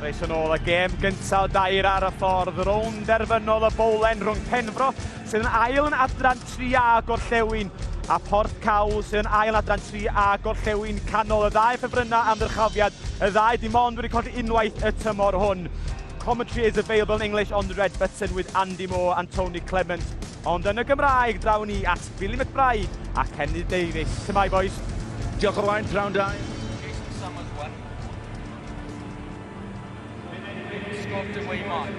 Reis yn ôl y gêm gyntaf dair ar y ffordd, rownd derfynol y bowlen rhwng Pembroke sydd yn ail yn adran 3A Gorllewin a Porthcawl sydd yn ail yn adran 3A Gorllewin canol. Y ddau ffefrynna am ddyrchafiad, y ddau dim ond wedi colli unwaith y tymor hwn. Commentary is available in English on the red button with Andy Moore and Tony Clement. Ond yn y Gymraeg, draw ni at Billy McBride a Kenny Davies. Tymai, boys. Diolch o'r wain, prawn da. Scored away mark.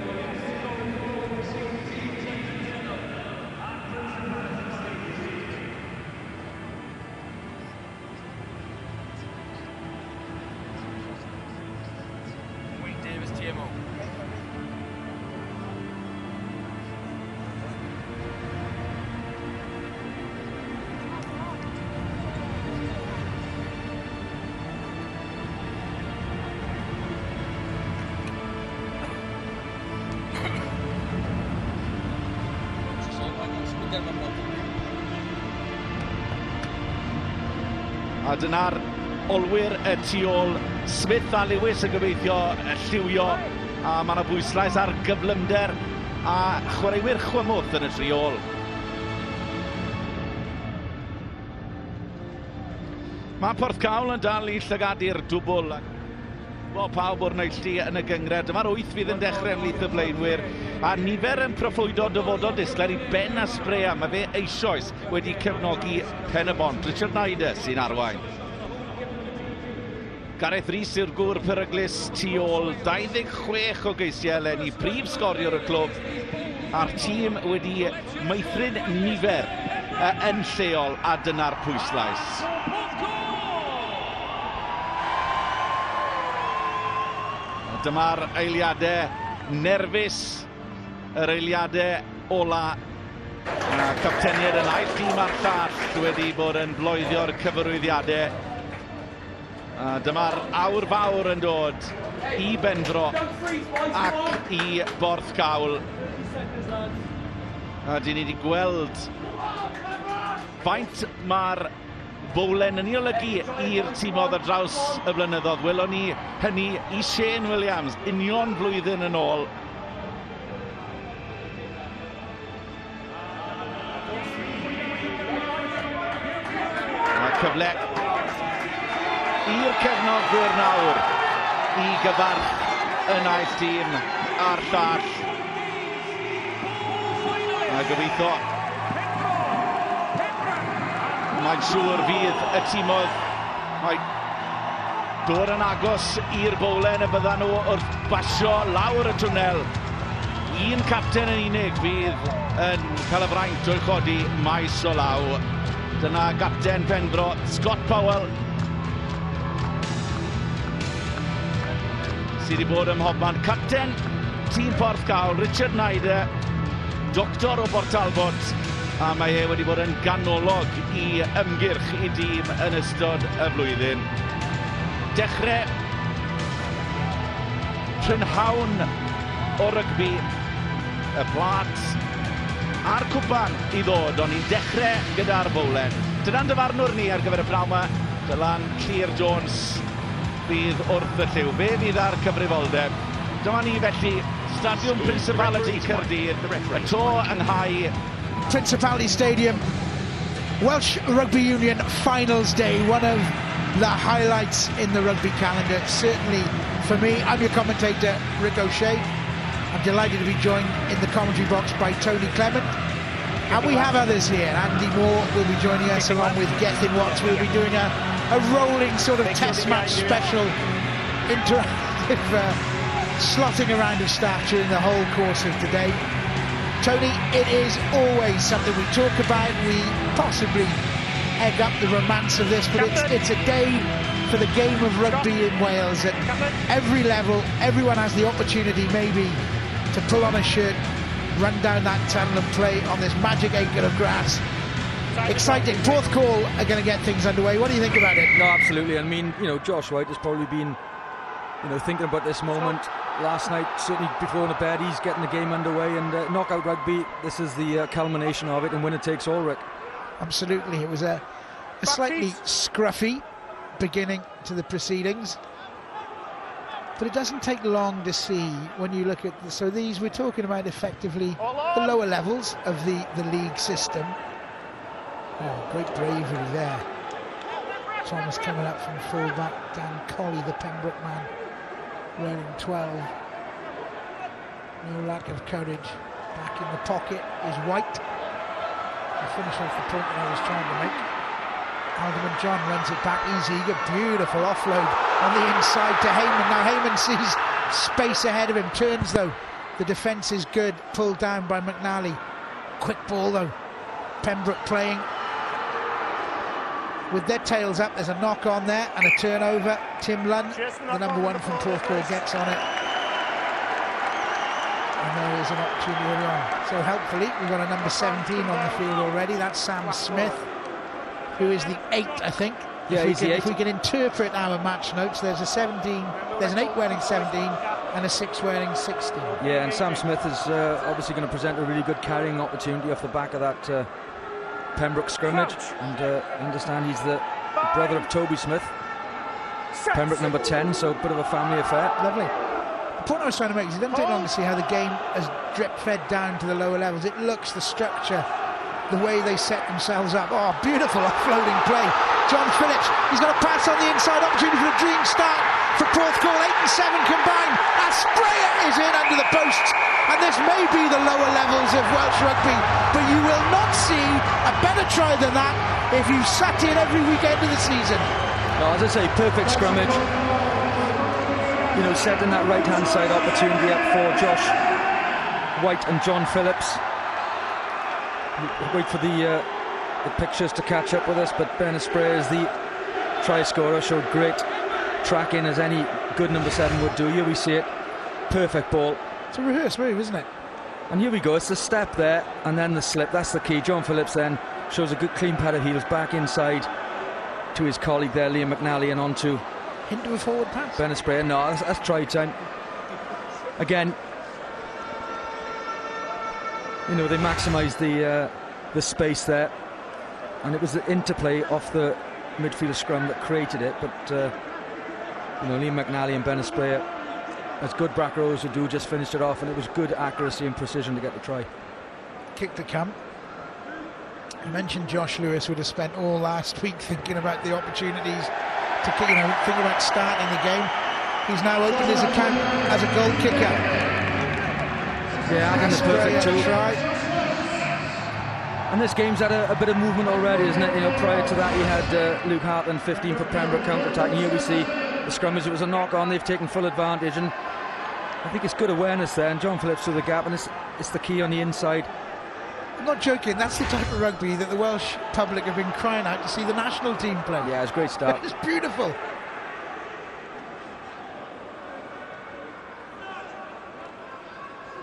Wayne Davis, TMO. A dyna'r olwyr y tu ôl, Smith a Lewis yn gobeithio lliwio, a mae yna bwyslais ar gyflymder a chwaraewyr chwymwth yn y tri ôl. Mae Porthcawl yn dal i llygadu'r dwbl. Wel, pawb o'r neilltu yn y gyngred. Dyma'r 8 fydd yn dechrau ymlith y blaenwyr. A nifer yn proffwydo dyfodol disglair i Ben a Sprea. Mae fe eisoes wedi cefnogi pen y bont. Richard Nyder sy'n arwain. Gareth Rhys yw'r gŵr peryglis tu ôl. 26 o geisiau eleni. Prif sgoriwr y clwb. A'r tîm wedi meithrin nifer yn lleol a dyna'r pwyslais. Dyma'r eiliadau nerfus, yr eiliadau ola. Capteniad yn ail tîm a'r llall wedi bod yn bloedio'r cyfarwyddiadau. Dyma'r awr fawr yn dod i Pembroke ac i Porthcawl. Dyn ni wedi gweld faint mae'r bowlen yn ei olygu i'r tîmodd ar draws y blynyddoedd. Welon ni hynny i Shane Williams, union flwyddyn yn ôl. A cyfle i'r cefnogwyr nawr i gyfarch y naill tîm a'r llall. A gobeithio mae'n siŵr fydd y tîmodd dod yn agos i'r bowlen y byddan nhw wrth basio lawr y twnnel. Un capten yn unig fydd yn cael y fraint o'i chodi maes o law. Dyna capten Pembroke, Scott Powell, sydd wedi bod ym mhobman. Capten tîm Porthcawl, Richard Nyder, doctor o Portalbot, a mae e wedi bod yn ganolog i ymgyrch i dîm yn ystod y flwyddyn. Dechrau prynhawn o rygbi, y plat a'r cwpan i ddod, ond i dechrau gyda'r bowlen. Dyna'n dyfarnwr ni ar gyfer y pnawn yma. Dylan Clear Jones fydd wrth y lliw. Fe fydd ar cyfrifoldeb. Dyma ni felly, Stadiwm Principality Caerdydd, y to yng Nghai. Principality Stadium, Welsh Rugby Union Finals Day, one of the highlights in the rugby calendar, certainly for me. I'm your commentator, Rick O'Shea. I'm delighted to be joined in the commentary box by Tony Clement. And we have others here. Andy Moore will be joining us along with Gethin Watts. We'll be doing a rolling sort of test match special, interactive slotting around of staff during the whole course of today. Tony, it is always something we talk about. We possibly egg up the romance of this, but it's a day for the game of rugby in Wales. At every level, everyone has the opportunity maybe to pull on a shirt, run down that tunnel and play on this magic acre of grass. Exciting. Porthcawl are going to get things underway. What do you think about it? No, absolutely. I mean, you know, Josh White has probably been, you know, thinking about this moment last night, certainly before the bed. He's getting the game underway, and knockout rugby, this is the culmination of it, and winner takes all, Rick. Absolutely. It was a slightly scruffy beginning to the proceedings. But it doesn't take long to see when you look at so these, we're talking about effectively the lower levels of the league system. Oh, great bravery there. Thomas coming up from full-back. Dan Colley, the Pembroke man, wearing 12. No lack of courage. Back in the pocket is White. To finish off the point that I was trying to make. Alderman John runs it back easy. A beautiful offload on the inside to Heyman. Now Heyman sees space ahead of him. Turns though. The defence is good. Pulled down by McNally. Quick ball though. Pembroke playing with their tails up. There's a knock on there and a turnover. Tim Lunn, the number 1 from Porthcawl, gets on it. And there is an opportunity early on. So helpfully, we've got a number 17 on the field already. That's Sam Smith, who is the 8, I think. Yeah, if we can interpret our match notes, there's a 17, there's an 8 wearing 17 and a 6 wearing 16. Yeah, and Sam Smith is obviously going to present a really good carrying opportunity off the back of that Pembroke scrimmage. And I understand he's the brother of Toby Smith, Pembroke number 10, so a bit of a family affair. Lovely. The point I was trying to make is it doesn't take long to see how the game has drip-fed down to the lower levels. It looks, the structure, the way they set themselves up. Oh, beautiful offloading play. John Phillips, he's got a pass on the inside, opportunity for a dream start for Porthcawl. 8 and 7 combined. A sprayer is in under the posts, and this may be the lower levels of Welsh rugby, but you will not see a better try than that if you sat in every weekend of the season. No, as I say, perfect scrummage. You know, setting that right-hand side opportunity up for Josh White and John Phillips. Wait for the pictures to catch up with us, but Ben Spray is the try scorer, showed great tracking as any good number 7 would do. Here we see it, perfect ball. It's a rehearsed move, isn't it? And here we go, it's the step there and then the slip, that's the key. John Phillips then shows a good clean pad of heels back inside to his colleague there, Liam McNally, and onto into a forward pass. Ben Spray. No, that's try time. Again, you know, they maximised the space there, and it was the interplay off the midfield scrum that created it. But you know, Liam McNally and Ben Spray, as good back rows would do, just finished it off, and it was good accuracy and precision to get the try. Kick to come. You mentioned Josh Lewis would have spent all last week thinking about the opportunities to, you know, think about starting the game. He's now opened his account as a goal kicker. Yeah, and the perfect too. And this game's had a bit of movement already, isn't it? You know, prior to that, he had Luke Hartland 15 for Pembroke counter-attack. And here we see the scrummage. It was a knock-on. They've taken full advantage, and I think it's good awareness there. And John Phillips through the gap, and it's the key on the inside. I'm not joking, that's the type of rugby that the Welsh public have been crying out to see the national team play. Yeah, it's a great start. It's beautiful.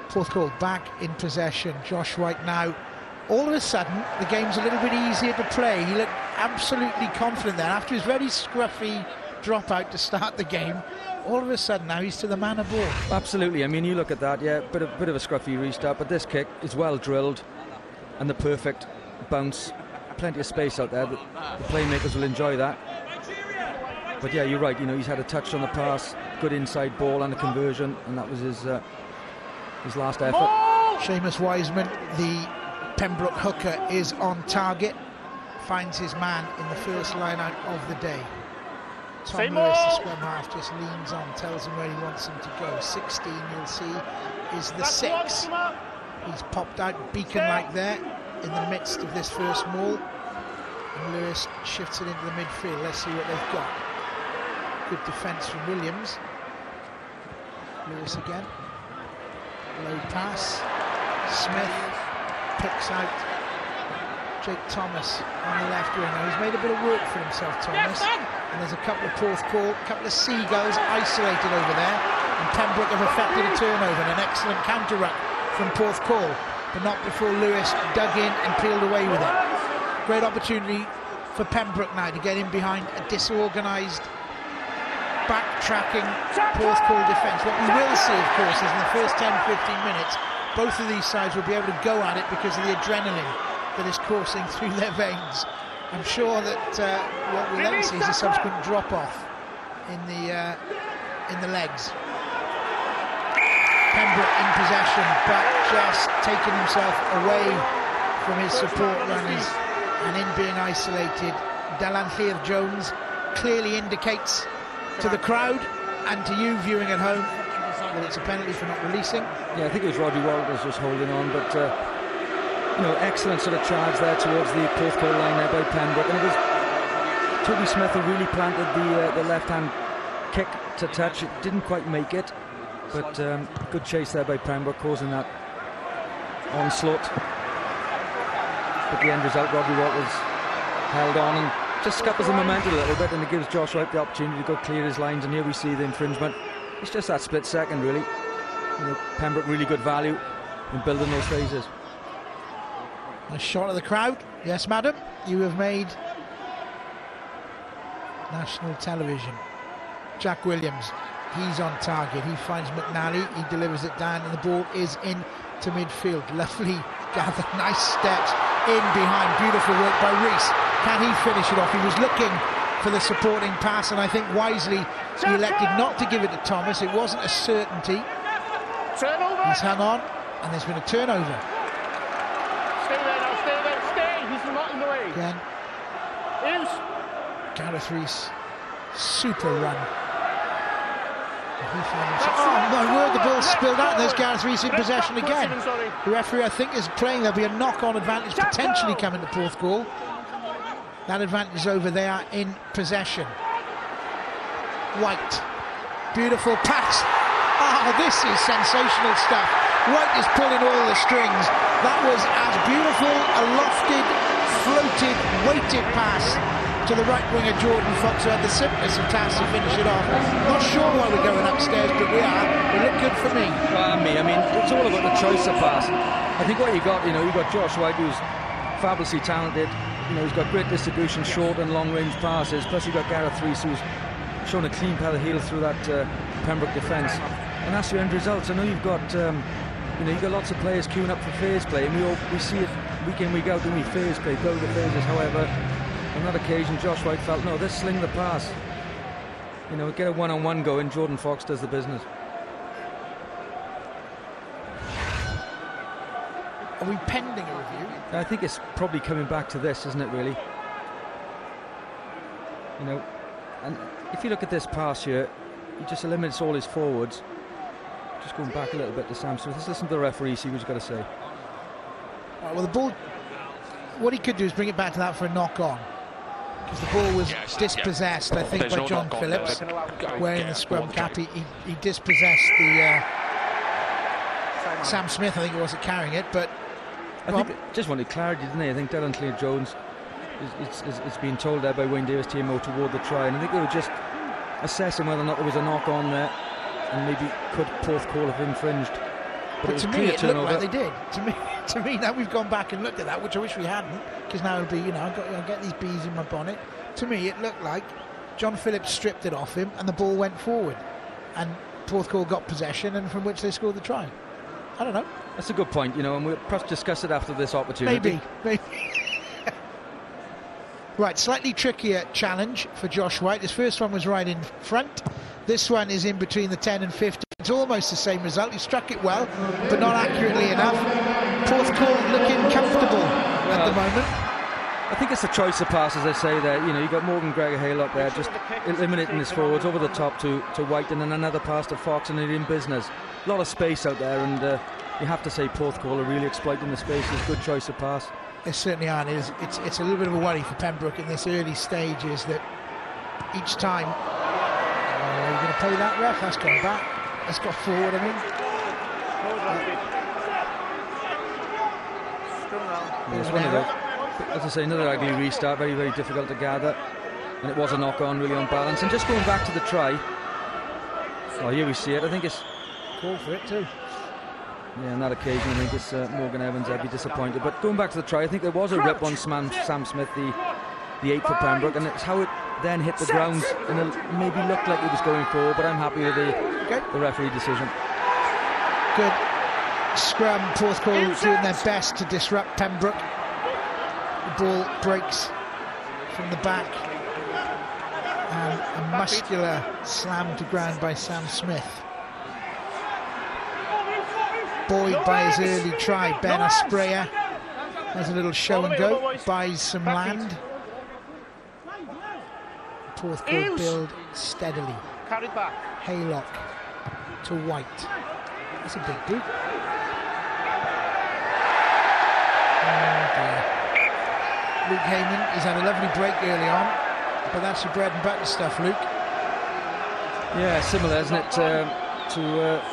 Porthcawl back in possession. Josh White now. All of a sudden, the game's a little bit easier to play. He looked absolutely confident there. After his very scruffy dropout to start the game, all of a sudden now he's to the man of ball. Absolutely. I mean, you look at that, yeah, bit of a scruffy restart, but this kick is well drilled. And the perfect bounce, plenty of space out there. The playmakers will enjoy that. But yeah, you're right. You know, he's had a touch on the pass, good inside ball and a conversion, and that was his last effort. Seamus Wiseman, the Pembroke hooker, is on target. Finds his man in the first line out of the day. Tom Lewis, the scrum half, just leans on, tells him where he wants him to go. 16, you'll see, is the 6. He's popped out beacon-like there in the midst of this first maul. And Lewis shifts it into the midfield. Let's see what they've got. Good defence from Williams. Lewis again. Low pass. Smith picks out Jake Thomas on the left wing. Now he's made a bit of work for himself, Thomas. And there's a couple of Porthcawl, a couple of seagulls isolated over there. And Pembroke have effected a turnover and an excellent counter-ruck from Porthcawl, but not before Lewis dug in and peeled away with it. Great opportunity for Pembroke now to get in behind a disorganised, backtracking Porthcawl defence. What we will see, of course, is in the first 10-15 minutes, both of these sides will be able to go at it because of the adrenaline that is coursing through their veins. I'm sure that what we'll then see is a subsequent drop-off in the legs. Pembroke in possession, but just taking himself away from his support runners and in being isolated. LLYR Jones clearly indicates to the crowd and to you viewing at home that it's a penalty for not releasing. Yeah, I think it was Roddy Walters just holding on, but you know, excellent sort of charge there towards the Porthcawl line there by Pembroke, and it was Toby Smith who really planted the left-hand kick to touch. It didn't quite make it, but good chase there by Pembroke, causing that onslaught. But the end result, Roddy Walters held on and just scuppers the momentum a little bit, and it gives Josh White the opportunity to go clear his lines, and here we see the infringement. It's just that split second, really. You know, Pembroke really good value in building those phases. A shot of the crowd. Yes, madam, you have made national television. Jack Williams, he's on target. He finds McNally, he delivers it down, and the ball is in to midfield. Lovely gather, nice steps in behind. Beautiful work by Rees. Can he finish it off? He was looking for the supporting pass, and I think wisely he elected not to give it to Thomas. It wasn't a certainty. Turnover. He's hung on, and there's been a turnover. Stay there now, stay there, stay! He's not in the way. Again, Gareth Rees, super run. Oh my word, the ball spilled out, and there's Gareth Rees in possession again. The referee, I think, is playing. There'll be a knock-on advantage potentially coming to Porthcawl. That advantage is over. They are in possession. White, beautiful pass. Oh, this is sensational stuff. White is pulling all the strings. That was as beautiful a lofted, floated, weighted pass to the right winger Jordan Fox, who had the simplest of tasks to finish it off. Not sure why we're going upstairs, but we are. It looked good for me. Well, I mean, it's all about the choice of pass. I think what you got, you know, you got Josh White, who's fabulously talented. You know, he's got great distribution, short and long-range passes. Plus, you've got Gareth Rees, who's shown a clean pair of heels through that Pembroke defence, and that's your end results. I know you've got, you know, you've got lots of players queuing up for phase play, and we see it week in, week out when we phase play, build the phases. However, on that occasion, Josh White felt, no, let's sling the pass. You know, get a one-on-one going. Jordan Fox does the business. Are we pending a review? I think it's probably coming back to this, isn't it, really? You know, and if you look at this pass here, he just eliminates all his forwards. Just going back a little bit to Sam Smith. Let's listen to the referee, see what he's got to say. All right, well, the ball, what he could do is bring it back to that for a knock-on, because the ball was dispossessed, I think, by John Phillips, wearing the scrum cap. He dispossessed the Sam Smith, I think it was, carrying it, but I think just wanted clarity, didn't he? I think LLYR Jones is being told there by Wayne Davis TMO toward the try, and I think they were just assessing whether or not there was a knock on there, and maybe could Porthcawl have infringed. But to me, it looked like they did. To me, now we've gone back and looked at that, which I wish we hadn't, because now it'll be, you know, I'll get these bees in my bonnet. To me, it looked like John Phillips stripped it off him, and the ball went forward, and Porthcawl got possession, and from which they scored the try. I don't know. That's a good point, you know, and we'll perhaps discuss it after this opportunity. Maybe. Right, slightly trickier challenge for Josh White. His first one was right in front. This one is in between the 10 and 50. It's almost the same result. He struck it well, but not accurately enough. Porthcawl looking comfortable at the moment. I think it's a choice of pass, as I say there. You know, you got Morgan Gregor Hale up there, just eliminating his forwards over the top to White, and then another pass to Fox, and it in business. A lot of space out there, and you have to say Porthcawl are really exploiting the spaces. Good choice of pass. They certainly are. It's a little bit of a worry for Pembroke in this early stage, is that each time. Are you going to play that, ref? That's gone back. That's got forward, I mean. It's one of those. As I say, another ugly restart, very, very difficult to gather. And it was a knock-on, really, on balance. And just going back to the try. Oh, here we see it. I think it's... Call for it, too. Yeah, on that occasion, I think it's Morgan Evans. I'd be disappointed. But going back to the try, I think there was a rip on Sam Smith, the 8 for Pembroke, and it's how it then hit the ground, and it maybe looked like it was going forward, but I'm happy with the referee decision. Good scrum. Porthcawl doing their best to disrupt Pembroke. The ball breaks from the back, and a muscular slam to ground by Sam Smith. buoyed by his early try. Ben Aspraya has a little show and go, buys some land. Porthcawl build steadily. Carried back. Haylock to White. That's a big boot. Oh dear. Luke Heyman, he's had a lovely break early on, but that's your bread and butter stuff, Luke. Yeah, similar, isn't it, to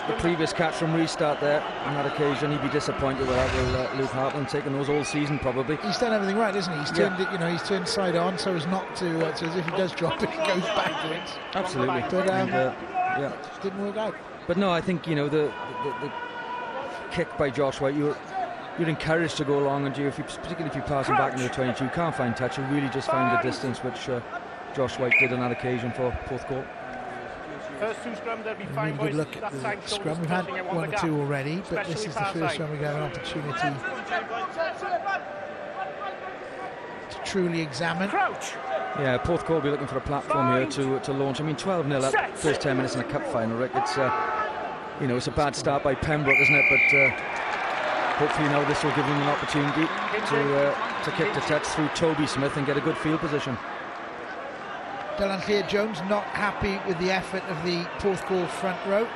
the previous catch from restart there. On that occasion, he'd be disappointed with that, will Luke Hartland, taking those all season probably. He's done everything right, isn't he? He's turned it, you know, he's turned side on so as not to, so as if he does drop it, he goes backwards. Absolutely. But yeah, just didn't work out. But no, I think, you know, the kick by Josh White, you're encouraged to go along, and particularly if you're passing back into the 22, you can't find touch, you really just find the distance, which Josh White did on that occasion for Porthcawl. First two scrum, there'll be Really fine good look at the scrum. We've had one or two already, but this is the first one we have an opportunity to truly examine. Crouch. Yeah, Porthcawl will be looking for a platform here to launch. I mean, 12-0 up, first 10 minutes in a cup final, Rick. It's you know, it's a bad start by Pembroke, isn't it? But hopefully now this will give them an opportunity to kick the touch through Toby Smith and get a good field position. Dylan Jones not happy with the effort of the Porthcawl front row.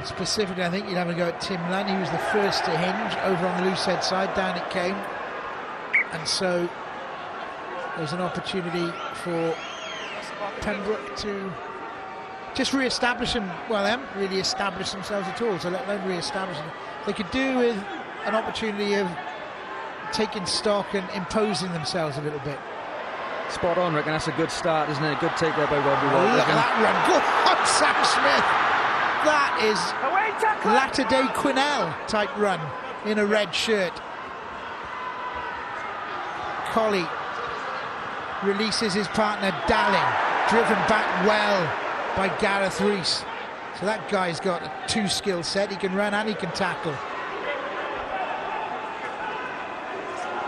Specifically, I think you'd have a go at Tim Lunn. He was the first to hinge over on the loose head side. Down it came. And so there's an opportunity for Pembroke to just re-establish them. Well, they haven't really established themselves at all, so let them re-establish them. They could do with an opportunity of taking stock and imposing themselves a little bit. Spot on, Rick, and that's a good start, isn't it? A good take there by Rodney Wall. Look at that run. Go on, Sam Smith. That is latter-day Quinnell type run in a red shirt. Colley releases his partner Dalling, driven back well by Gareth Rees. So that guy's got a two skill set. He can run and he can tackle.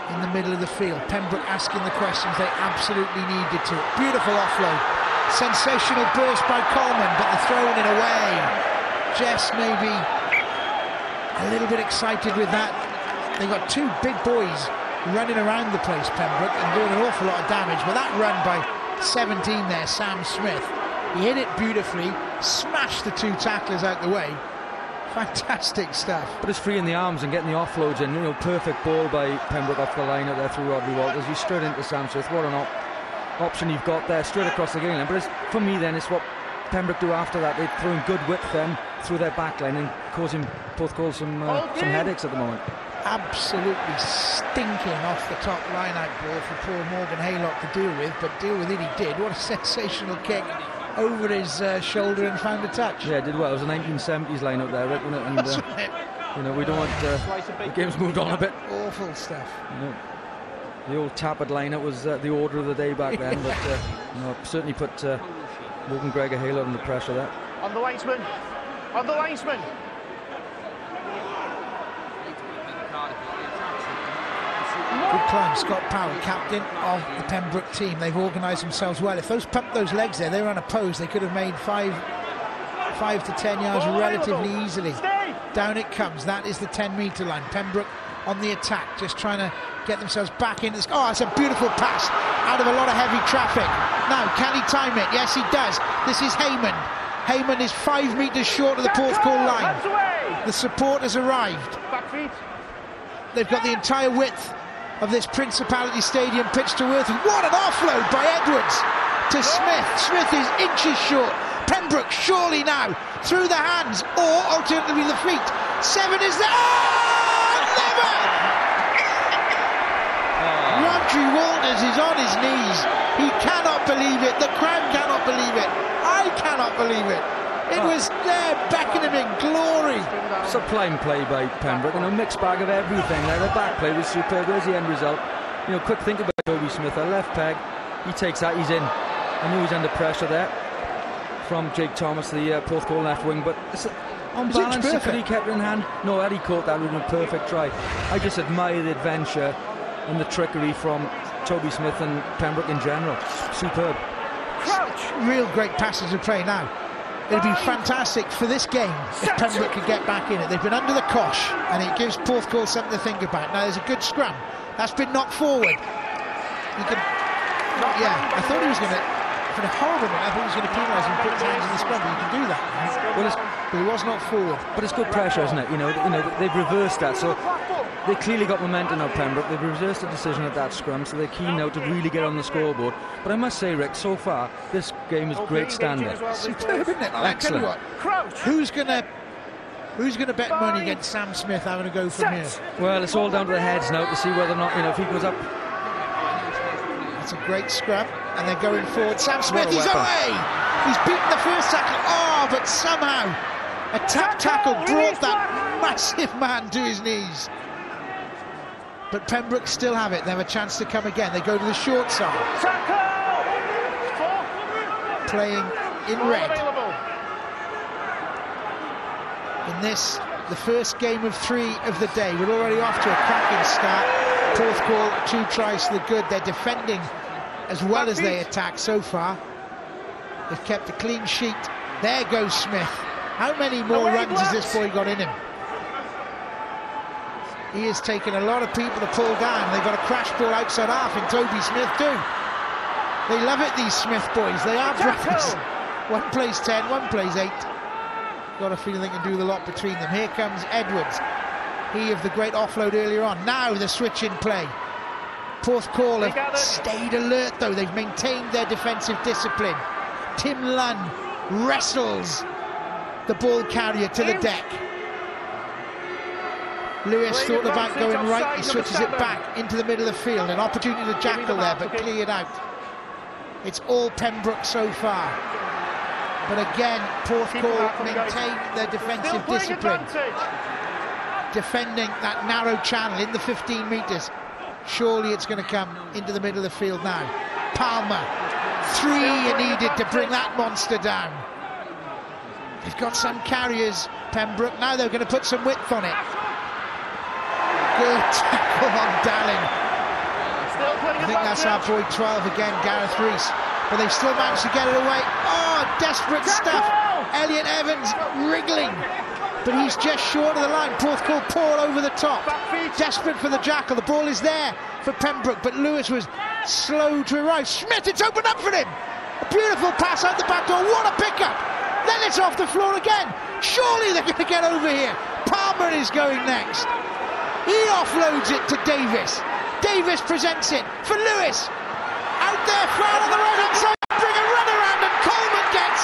In the middle of the field, Pembroke asking the questions they absolutely needed to. Beautiful offload, sensational burst by Coleman, but the throw in away. Jess maybe a little bit excited with that. They've got two big boys running around the place, Pembroke, and doing an awful lot of damage. But that run by 17 there, Sam Smith, he hit it beautifully, smashed the two tacklers out the way. Fantastic stuff. But it's free in the arms and getting the offloads in. You know, perfect ball by Pembroke off the line out there through Rodney Walters. He's straight into Sam Smith. What an option you've got there, straight across the game line. But it's, for me then, it's what Pembroke do after that. They're throwing good width then through their back line and causing Porthcawl some headaches at the moment. Absolutely stinking off the top line-out ball for poor Morgan Haylock to deal with, but deal with it he did. What a sensational kick over his shoulder and found a touch. Yeah, did well. It was a 1970s line up there, Rick, wasn't it? And That's right. you know, we don't want the game's moved on a bit. Awful stuff. You know, the old tappard line-up was the order of the day back then, but you know, certainly put Morgan Gregor Haylock under pressure there. On the linesman. On the linesman. Good climb, Scott Powell, captain of the Pembroke team. They've organised themselves well. If those pumped those legs there, they were unopposed, they could have made 5 to 10 yards relatively easily. Down it comes. That is the 10-metre line. Pembroke on the attack, just trying to get themselves back into this. Oh, it's a beautiful pass out of a lot of heavy traffic. Now, can he time it? Yes, he does. This is Heyman. Heyman is 5 metres short of the Porthcawl line. The support has arrived. Back feet. They've got the entire width of this Principality Stadium pitch to earth. What an offload by Edwards to Smith. Smith is inches short. Pembroke surely now through the hands, or alternatively the feet. 7 is there. Oh, never! Rodri Walters is on his knees. He cannot believe it. The crowd cannot believe it. I cannot believe it. It was there, beckoning him in glory. Sublime play by Pembroke, you know, mixed bag of everything there. The back play was superb. There's the end result. You know, quick think about Toby Smith, a left peg. He takes that, he's in. I knew he's under pressure there from Jake Thomas, the Porthcawl left wing, but on balance, he could have kept it in hand. No, had he caught that, would have been a perfect try. I just admire the adventure and the trickery from Toby Smith and Pembroke in general. Superb. Crouch. Real great passage of play now. It'd be fantastic for this game if Pembroke could get back in it. They've been under the cosh, and it gives Porthcawl something to think about. Now, there's a good scrum. That's been knocked forward. Yeah, I thought he was going to, for the horrible one, I thought he was going to penalise him and put his hands in the scrum, but you can do that. Well, but he was not forward. But it's good pressure, isn't it? You know, they've reversed that, so they clearly got momentum now, Pembroke. They've reversed the decision at that scrum, so they're keen now to really get on the scoreboard. But I must say, Rick, so far, this game is great standard. Superb, isn't it? Excellent. Who's going to bet money against Sam Smith having a go from here? Well, it's all down to the heads now to see whether or not, if he goes up. That's a great scrum, and they're going forward. Sam Smith, he's away! He's beaten the first tackle. Oh, but somehow a tap tackle brought that massive man to his knees. But Pembroke still have it. They have a chance to come again. They go to the short side. Playing in red. In this, the first game of 3 of the day. We're already off to a cracking start. Porthcawl, 2 tries to the good. They're defending as well as they attack so far. They've kept a clean sheet. There goes Smith. How many more runs has this boy got in him? He has taken a lot of people to pull down. They've got a crash ball outside half in Toby Smith too. They love it, these Smith boys. They are brothers. One plays 10, one plays 8. Got a feeling they can do the lot between them. Here comes Edwards. He of the great offload earlier on. Now the switch in play. Porthcawl have stayed alert though. They've maintained their defensive discipline. Tim Lunn wrestles the ball carrier to the deck. Lewis thought about going right. He switches it back into the middle of the field. An opportunity to jackal there, but cleared out. It's all Pembroke so far. But again, Porthcawl maintain their defensive discipline. Defending that narrow channel in the 15 metres. Surely it's going to come into the middle of the field now. Palmer, 3 are needed to bring that monster down. They've got some carriers, Pembroke. Now they're going to put some width on it. Good tackle on Dalling. I think that's our boy 12 again, Gareth Rees. But they've still managed to get it away. Oh, desperate stuff. Elliot Evans wriggling. But he's just short of the line. Porthcawl Paul over the top. Desperate for the jackal. The ball is there for Pembroke, but Lewis was slow to arrive. Smith, it's opened up for him. A beautiful pass out the back door. What a pickup. Then it's off the floor again. Surely they're going to get over here. Palmer is going next. He offloads it to Davis. Davis presents it for Lewis. Out there, flat on the right-hand side. Bring a run around, and Coleman gets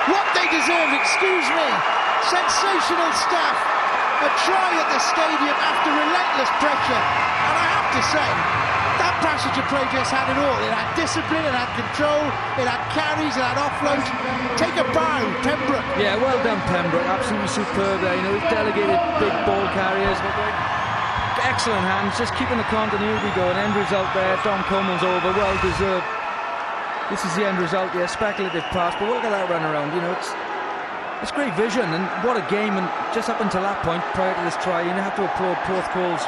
what they deserve, excuse me. Sensational stuff. A try at the stadium after relentless pressure. And I have to say, that passage of play just had it all. It had discipline, it had control, it had carries, it had offloads. Take a bow, Pembroke. Yeah, well done, Pembroke. Absolutely superb there. He's delegated big ball carriers. Excellent hands, just keeping the continuity going. End result there. Don Coleman's over, well deserved. This is the end result. Yeah, speculative pass, but look at that run around. It's great vision, and what a game. And just up until that point, prior to this try, you have to applaud Porthcawl's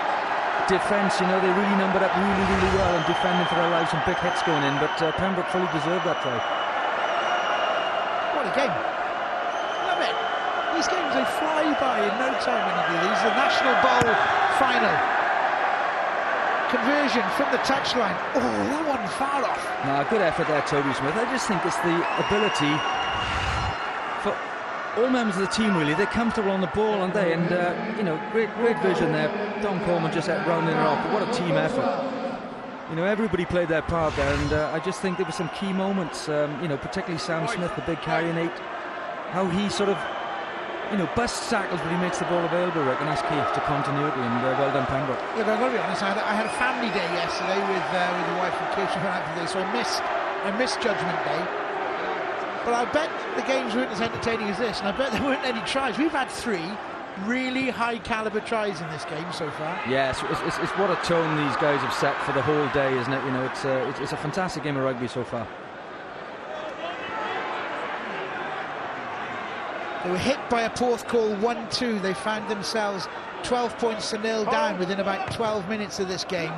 defence. They really numbered up really well and defending for their lives, and big hits going in. But Pembroke fully deserved that try. What a game! Love it. These games, they fly by in no time when you do these. The National Bowl final. Conversion from the touchline. Oh, that one far off. No, good effort there, Toby Smith. I just think it's the ability for all members of the team, really. They're comfortable on the ball, aren't they? And great vision there. Don Coleman just rounding it off. But what a team effort. Everybody played their part there, and I just think there were some key moments. Particularly Sam Smith, the big carrying 8. How he sort of, busts tackles, but he makes the ball available, Rick, and that's key to continuity. And well done, Pembroke. Look, I've got to be honest. I had a family day yesterday with the wife and kids who went out today, so I missed Judgment Day. But I bet the games weren't as entertaining as this, and I bet there weren't any tries. We've had 3 really high-caliber tries in this game so far. Yes, it's what a tone these guys have set for the whole day, isn't it? It's a fantastic game of rugby so far. They were hit by a Porthcawl 1-2. They found themselves 12 points to 0 down within about 12 minutes of this game.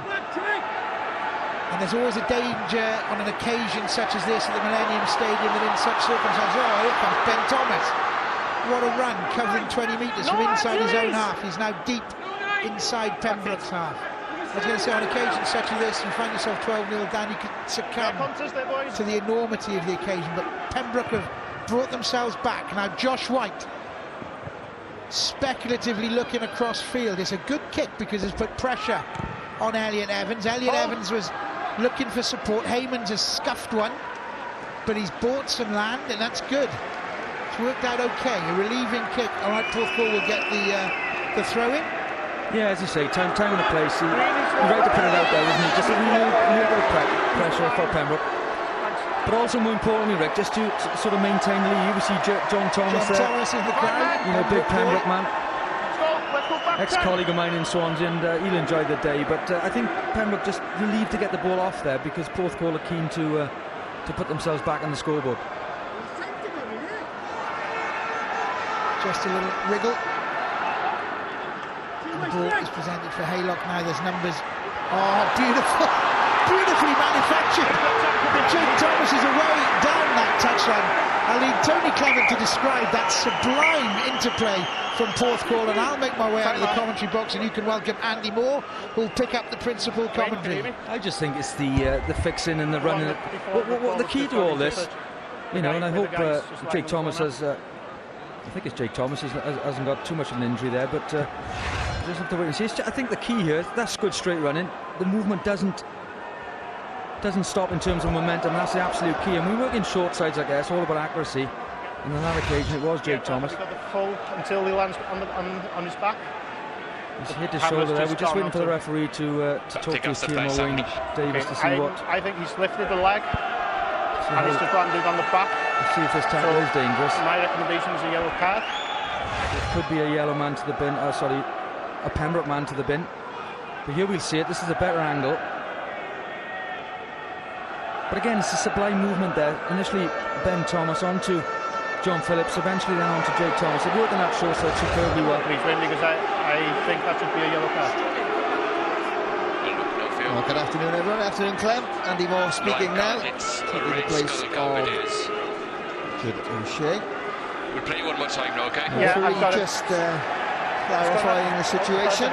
And there's always a danger on an occasion such as this at the Millennium Stadium that in such circumstances, oh, here comes Ben Thomas. What a run, covering 20 metres from inside his own half. He's now deep inside Pembroke's half. I was going to say, on occasions such as this, you find yourself 12-0 down, you could succumb to the enormity of the occasion. But Pembroke have brought themselves back. Now Josh White, speculatively looking across field. It's a good kick because it's put pressure on Elliot Evans. Elliot Evans was looking for support. Heyman's has scuffed one, but he's bought some land, and that's good. It's worked out okay. A relieving kick. All right, Porthcawl will get the throw-in. Yeah, as you say, time and a place. He's right to put it out there, isn't he? Just a little bit of pressure for Pembroke. But also, more importantly, Rick, just to sort of maintain the lead. We see John Thomas there. John Thomas in the crowd. You know, big Pembroke man. Ex-colleague of mine in Swansea, and he'll enjoy the day. But I think Pembroke just relieved to get the ball off there because Porthcawl are keen to put themselves back on the scoreboard. Just a little wriggle. The ball is presented for Haylock now. There's numbers. Oh, beautiful. Beautifully manufactured. But John Thomas is away down that touchline. I'll need Tony Clement to describe that sublime interplay from Porthcawl, and I'll make my way out of the commentary box, and you can welcome Andy Moore, who'll pick up the principal commentary. I just think it's the fixing and the running. What the key to all this, you know, and I hope Jake Thomas has. I think it's Jake Thomas hasn't got too much of an injury there, but just have to wait and see. I think the key here, that's good straight running. The movement doesn't stop in terms of momentum. That's the absolute key. And we work in short sides, I guess, all about accuracy. And on that occasion, it was Jake Thomas. He got the full until he lands on his back. He's hit his shoulder there. We're just waiting for the referee to talk to his TMO Wayne Davis to see what. I think he's lifted the leg. And he's just landed on the back. Let's see if this tackle is dangerous. My recommendation is a yellow card. It could be a yellow man to the bin. Sorry, a Pembroke man to the bin. But here we'll see it. This is a better angle. But again, it's a sublime movement there. Initially, Ben Thomas onto John Phillips, eventually then onto Jake Thomas. It worked in that short side superbly well. Please win, because I think that should be a yellow card. Well, good afternoon, everyone. Afternoon, Clem. Andy Moore speaking now. Taking the place of Good O'Shea. We'll play one more time now, okay? Yeah, I've got just clarifying the situation.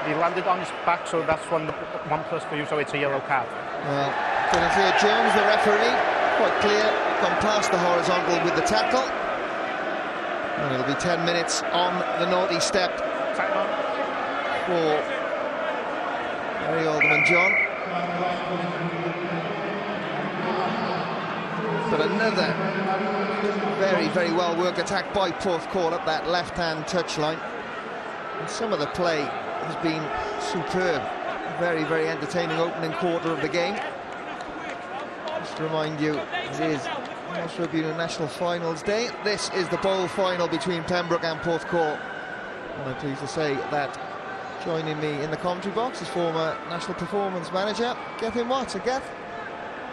He landed on his back, so that's one plus for you, so it's a yellow card. Well, Clear Jones, the referee, quite clear, gone past the horizontal with the tackle. And it'll be 10 minutes on the naughty step for Harry Alderman John. But another very well worked attack by Porthcawl up that left-hand touchline. And some of the play has been superb. Very entertaining opening quarter of the game. Just to remind you, it is Welsh Rugby Union National Finals Day. This is the bowl final between Pembroke and Porthcawl. And I'm pleased to say that joining me in the commentary box is former National Performance Manager Gethin Watts. So Geth,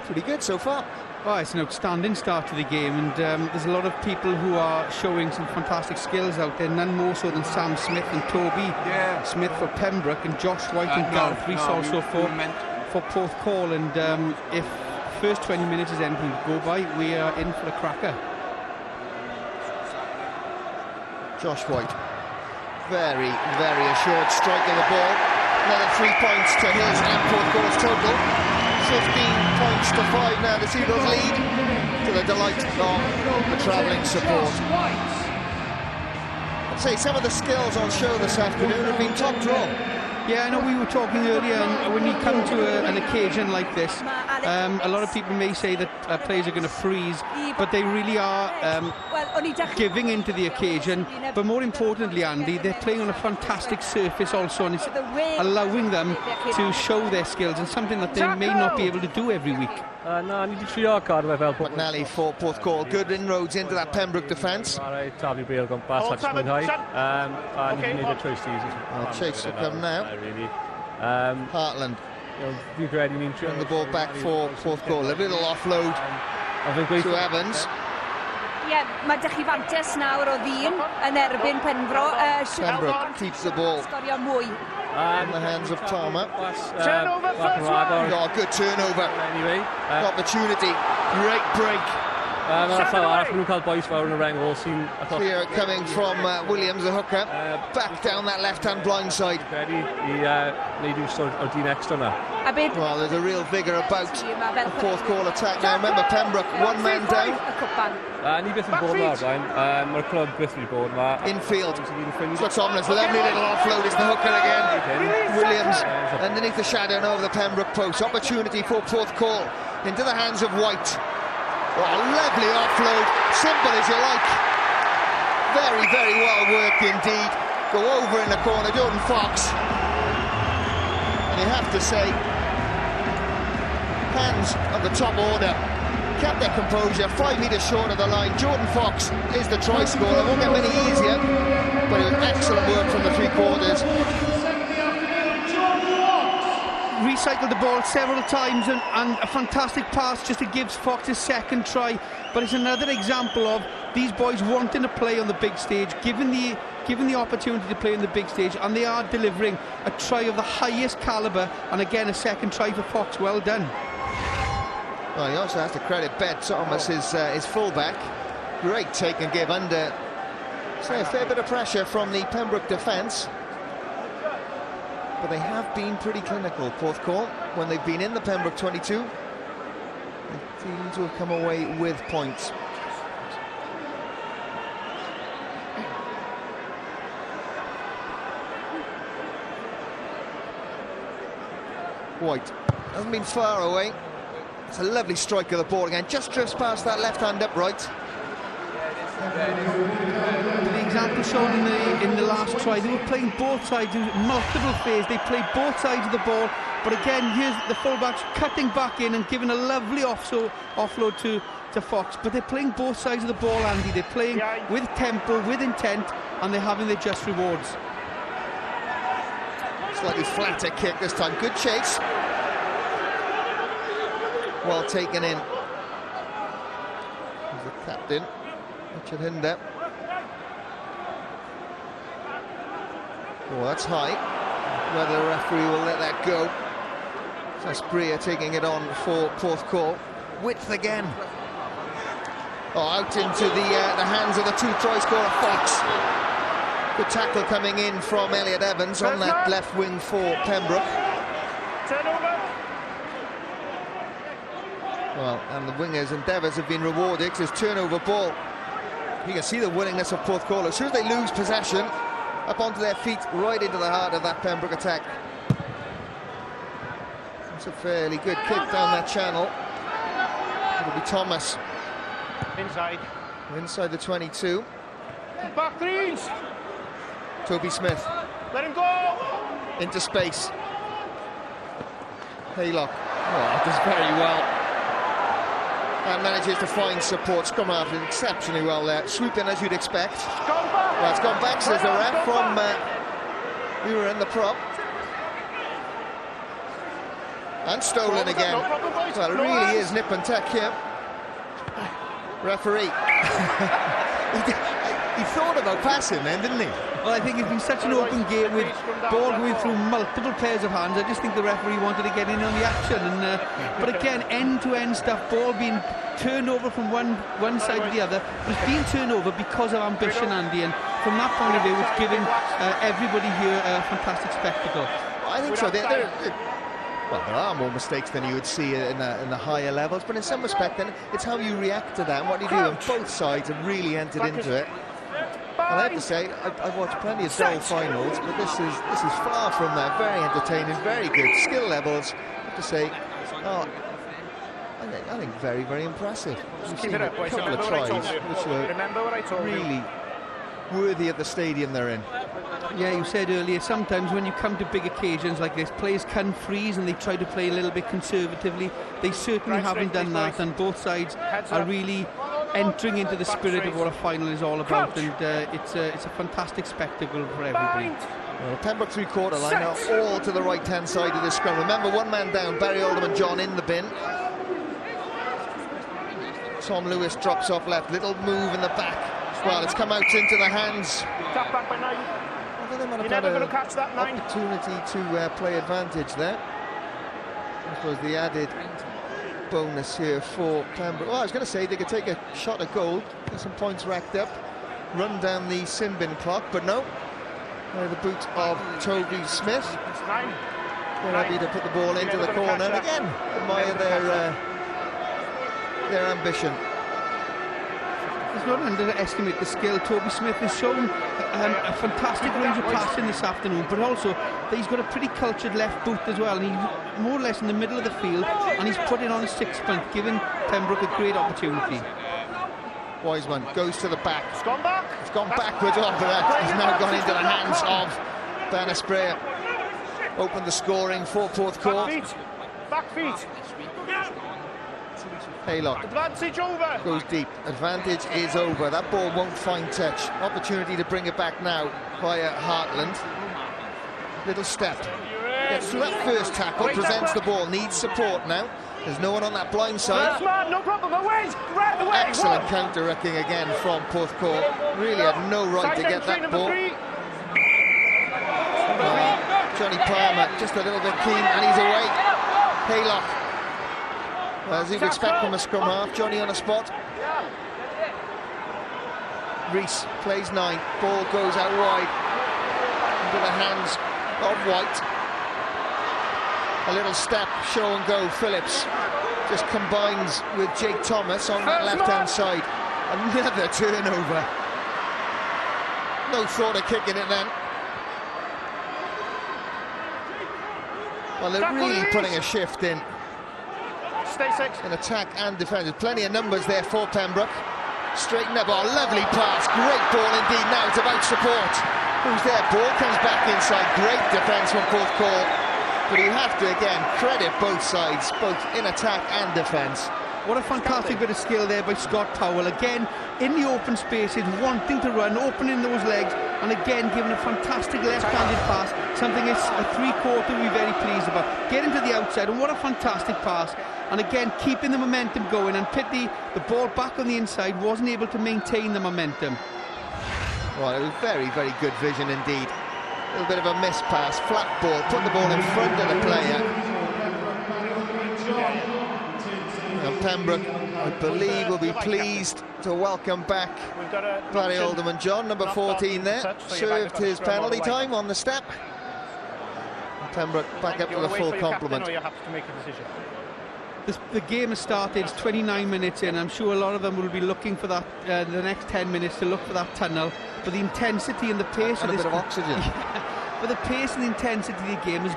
pretty good so far. Oh, it's an outstanding start to the game, and there's a lot of people who are showing some fantastic skills out there, none more so than Sam Smith and Toby Smith for Pembroke, and Josh White and Gareth Rees also for Porthcawl. And if first 20 minutes is anything to go by, we are in for a cracker. Josh White, very assured striking the ball. Another 3 points to his and Porthcawl's total. 15 points to 5 now. The Seagulls lead to the delight of the travelling support. I'd say some of the skills on show this afternoon have been top draw. Yeah, I know we were talking earlier, and when you come to an occasion like this, a lot of people may say that players are going to freeze, but they really are giving into the occasion. But more importantly, Andy, they're playing on a fantastic surface also, and it's allowing them to show their skills, and something that they may not be able to do every week. McNally for Porthcawl. Good inroads into that Pembroke defence. Chase will come now. Hartland. Bring the ball back for Porthcawl. A little offload to Evans. Mae 'da chi fantes nawr o ddyn yn erbyn Pembroke. Pembroke keeps the ball. in the hands of Palmer. Turnover first one. Oh, good turnover. Anyway, opportunity. Great break. That's how arall nhw'n cael bois fawr yn y reng ôl sy'n... Clear coming from Williams, the hooker. Back down that left-hand blind side. I neud o'r dyn extra na. Well, there's a real vigour about the Porthcawl attack now. Remember, Pembroke, one man down. Ni beth yn bod yma, Brian. Mae'r clwb beth wedi bod yma. Infield. Scott Tomlin's lovely little offload. It's the hooker again. Williams underneath the shadow now of the Pembroke post. Opportunity for Porthcawl into the hands of White. Oh, lovely offload. Simple as you like. Very, very well worked indeed. Go over in the corner, Jordan Fox. And you have to say, hands of the top order kept their composure, 5 metres short of the line. Jordan Fox is the try scorer. Won't get many easier, but it was excellent work from the three quarters. Recycled the ball several times and a fantastic pass just to give Fox his second try. But it's another example of these boys wanting to play on the big stage, given the opportunity to play on the big stage, and they are delivering a try of the highest calibre, and again a second try for Fox. Well done. Well, he also has to credit Ben Thomas, his fullback. Great take and give under, say, a fair bit of pressure from the Pembroke defence. But they have been pretty clinical, Porthcawl, when they've been in the Pembroke 22. They seem to have come away with points. White hasn't been far away. It's a lovely strike of the ball again, just drifts past that left-hand upright. The example shown in the last try, they were playing both sides in multiple phases. They played both sides of the ball, but again, here's the fullbacks cutting back in and giving a lovely offload to Fox. But they're playing both sides of the ball, Andy. They're playing with tempo, with intent, and they're having their just rewards. Slightly flatter kick this time. Good chase. Well taken in. Here's the captain, Richard Hinder. Oh, that's high. Whether the referee will let that go. Saspria taking it on for Porthcawl. Width again. Oh, out into the hands of the two try scorer, Fox. Good tackle coming in from Elliot Evans on that left wing for Pembroke. Turnover. Well, and the wingers' endeavours have been rewarded because it's turnover ball. You can see the willingness of Porthcawl. As soon as they lose possession, up onto their feet, right into the heart of that Pembroke attack. It's a fairly good kick down that channel. It'll be Thomas. Inside the 22. Back threes. Toby Smith. Let him go. Into space. Haylock. Oh, does very well. And manages to find support. Scrum after exceptionally well there. Sweeping as you'd expect. Well, it's gone back, says the ref, from we were in the prop. And stolen again. Well, it really is nip and tuck here. Referee. He thought about passing then, didn't he? Well, I think it's been such an open game with ball going through multiple pairs of hands. I just think the referee wanted to get in on the action. And but again, end-to-end stuff, ball being turned over from one side to the other. But it's being turned over because of ambition, Andy. And from that point of view, it's giving everybody here a fantastic spectacle. I think so. Well, there are more mistakes than you would see in the higher levels, but in some respect, then it's how you react to that and what you do. And both sides have really entered into it. And I have to say, I've watched plenty of dull finals, but this is far from that. Very entertaining, very good skill levels. I have to say, I think very, very impressive. We've seen a couple of tries which were really worthy of the stadium they're in. Yeah, you said earlier, sometimes when you come to big occasions like this, players can freeze and they try to play a little bit conservatively. They certainly haven't done that, and both sides are really entering into the spirit of what a final is all about, and it's a fantastic spectacle for everybody. Well, Pembroke three-quarter line are all to the right-hand side of this scrum. Remember, one man down, Barry Alderman John in the bin. Tom Lewis drops off left, little move in the back. Well, it's come out into the hands. of them have had an opportunity to play advantage there. This was the added bonus here for Pembroke. Well, I was going to say they could take a shot at goal, get some points racked up, run down the sin bin clock, but no. The boot of Toby Smith. They're happy to put the ball into the corner, and again, admire their ambition. Let's not underestimate the skill. Toby Smith has shown a fantastic range of passing this afternoon, but also that he's got a pretty cultured left boot as well, and he's more or less in the middle of the field, and he's put it on a sixpence, giving Pembroke a great opportunity. Wiseman goes to the back. It's gone back. It's gone backwards off of that. He's now gone into the hands of Banner Sprayer. Open the scoring for Porthcawl. Back feet. Haylock Advantage over. goes deep. Advantage is over. That ball won't find touch. Opportunity to bring it back now via Hartland. Little step. Gets through that first tackle. Presents the ball. Needs support now. There's no one on that blind side. No problem. Away. Right away. Excellent counter-wrecking again from Porthcawl. Really had no right to get that ball. Johnny Palmer just a little bit keen, and he's away. Haylock, as you'd expect from a scrum half. Johnny on the spot. Reese plays 9. Ball goes out wide into the hands of White. A little step, show and go. Phillips just combines with Jake Thomas on that left-hand side. Another turnover. No thought of kicking it then. Well, they're really putting a shift in attack and defence. There's plenty of numbers there for Pembroke. Straighten up. Oh, lovely pass. Great ball indeed. Now it's about support. Who's there? Ball comes back inside. Great defence from Porthcawl. But you have to, again, credit both sides, both in attack and defence. What a fantastic bit of skill there by Scott Powell. Again, in the open spaces, wanting to run, opening those legs, and again, giving a fantastic left-handed pass, something a three-quarter we're very pleased about. Getting to the outside, and what a fantastic pass. And again, keeping the momentum going, and pity the ball back on the inside wasn't able to maintain the momentum. Well, it was very, very good vision indeed. A little bit of a miss pass, flat ball, put the ball in front of the player. Now Pembroke, I believe, will be pleased to welcome back Barry Alderman. John, number 14 there, served his penalty time on the step. And Pembroke back up to the full complement. The game has started, it's 29 minutes in. I'm sure a lot of them will be looking for that, the next 10 minutes to look for that tunnel. But the intensity and the pace of this... a bit of oxygen. But the pace and the intensity of the game has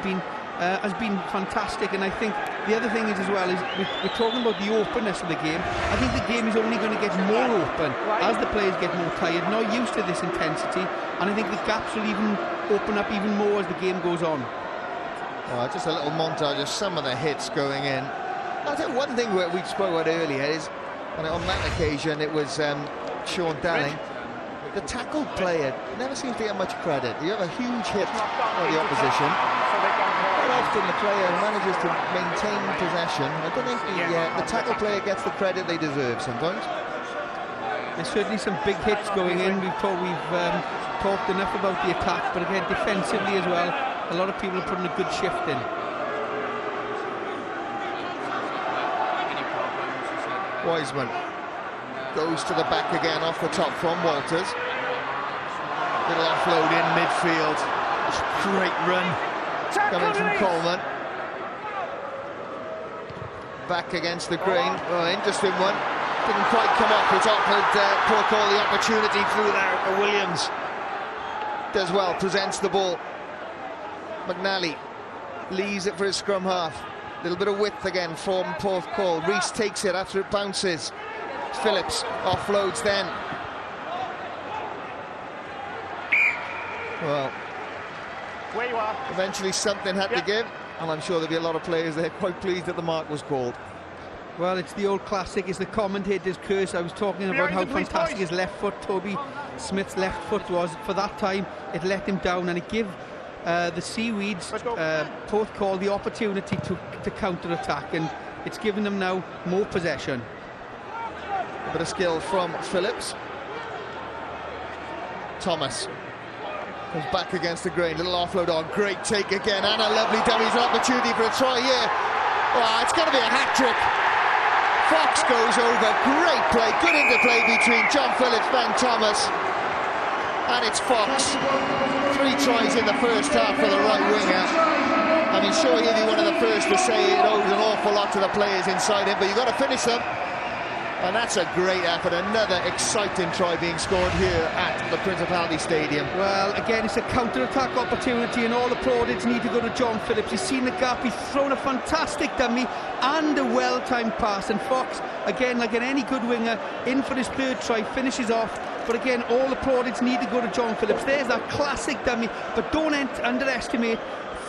been fantastic. And I think the other thing is as well is we're talking about the openness of the game. I think the game is only going to get more open as the players get more tired, not used to this intensity. And I think the gaps will even open up even more as the game goes on. Oh, just a little montage of some of the hits going in. I think one thing we spoke about earlier is, and on that occasion it was Sean Dalling. The tackled player never seems to get much credit. You have a huge hit by the opposition. Quite often the player manages to maintain possession. I don't think the tackled player gets the credit they deserve sometimes. There's certainly some big hits going in. We've talked enough about the attack, but again defensively as well, a lot of people are putting a good shift in. Wiseman goes to the back again off the top from Walters. Little offload in midfield. Great run coming from Coleman. Back against the grain. Oh, interesting one. Didn't quite come up. It's offered Porthcawl the opportunity through there. Williams does well, presents the ball. McNally leaves it for his scrum half. A little bit of width again from Porthcawl. Reese takes it after it bounces. Phillips offloads then. Well, where you are. Eventually something had to give, and I'm sure there'll be a lot of players there quite pleased that the mark was called. Well, it's the old classic, it's the commentator's curse. I was talking about how fantastic his left foot, Toby Smith's left foot was. For that time, it let him down, and it gave the Seaweeds, Porthcawl, the opportunity to counter-attack, and it's given them now more possession. A bit of skill from Phillips. Thomas Comes back against the grain, little offload on, great take again, and a lovely dummy. An opportunity for a try here. Oh, it's going to be a hat-trick. Fox goes over, great play, good interplay between John Phillips, Ben Thomas, and it's Fox. 3 tries in the first half for the right winger. I mean, sure, he'll be one of the first to say it owes an awful lot to the players inside him, but you've got to finish them. And that's a great effort, another exciting try being scored here at the Principality Stadium. Well, again, it's a counter-attack opportunity, and all the plaudits need to go to John Phillips. He's seen the gap, he's thrown a fantastic dummy and a well-timed pass, and Fox, again, like any good winger, in for his 3rd try, finishes off. But again, all the plaudits need to go to John Phillips. There's that classic dummy, but don't underestimate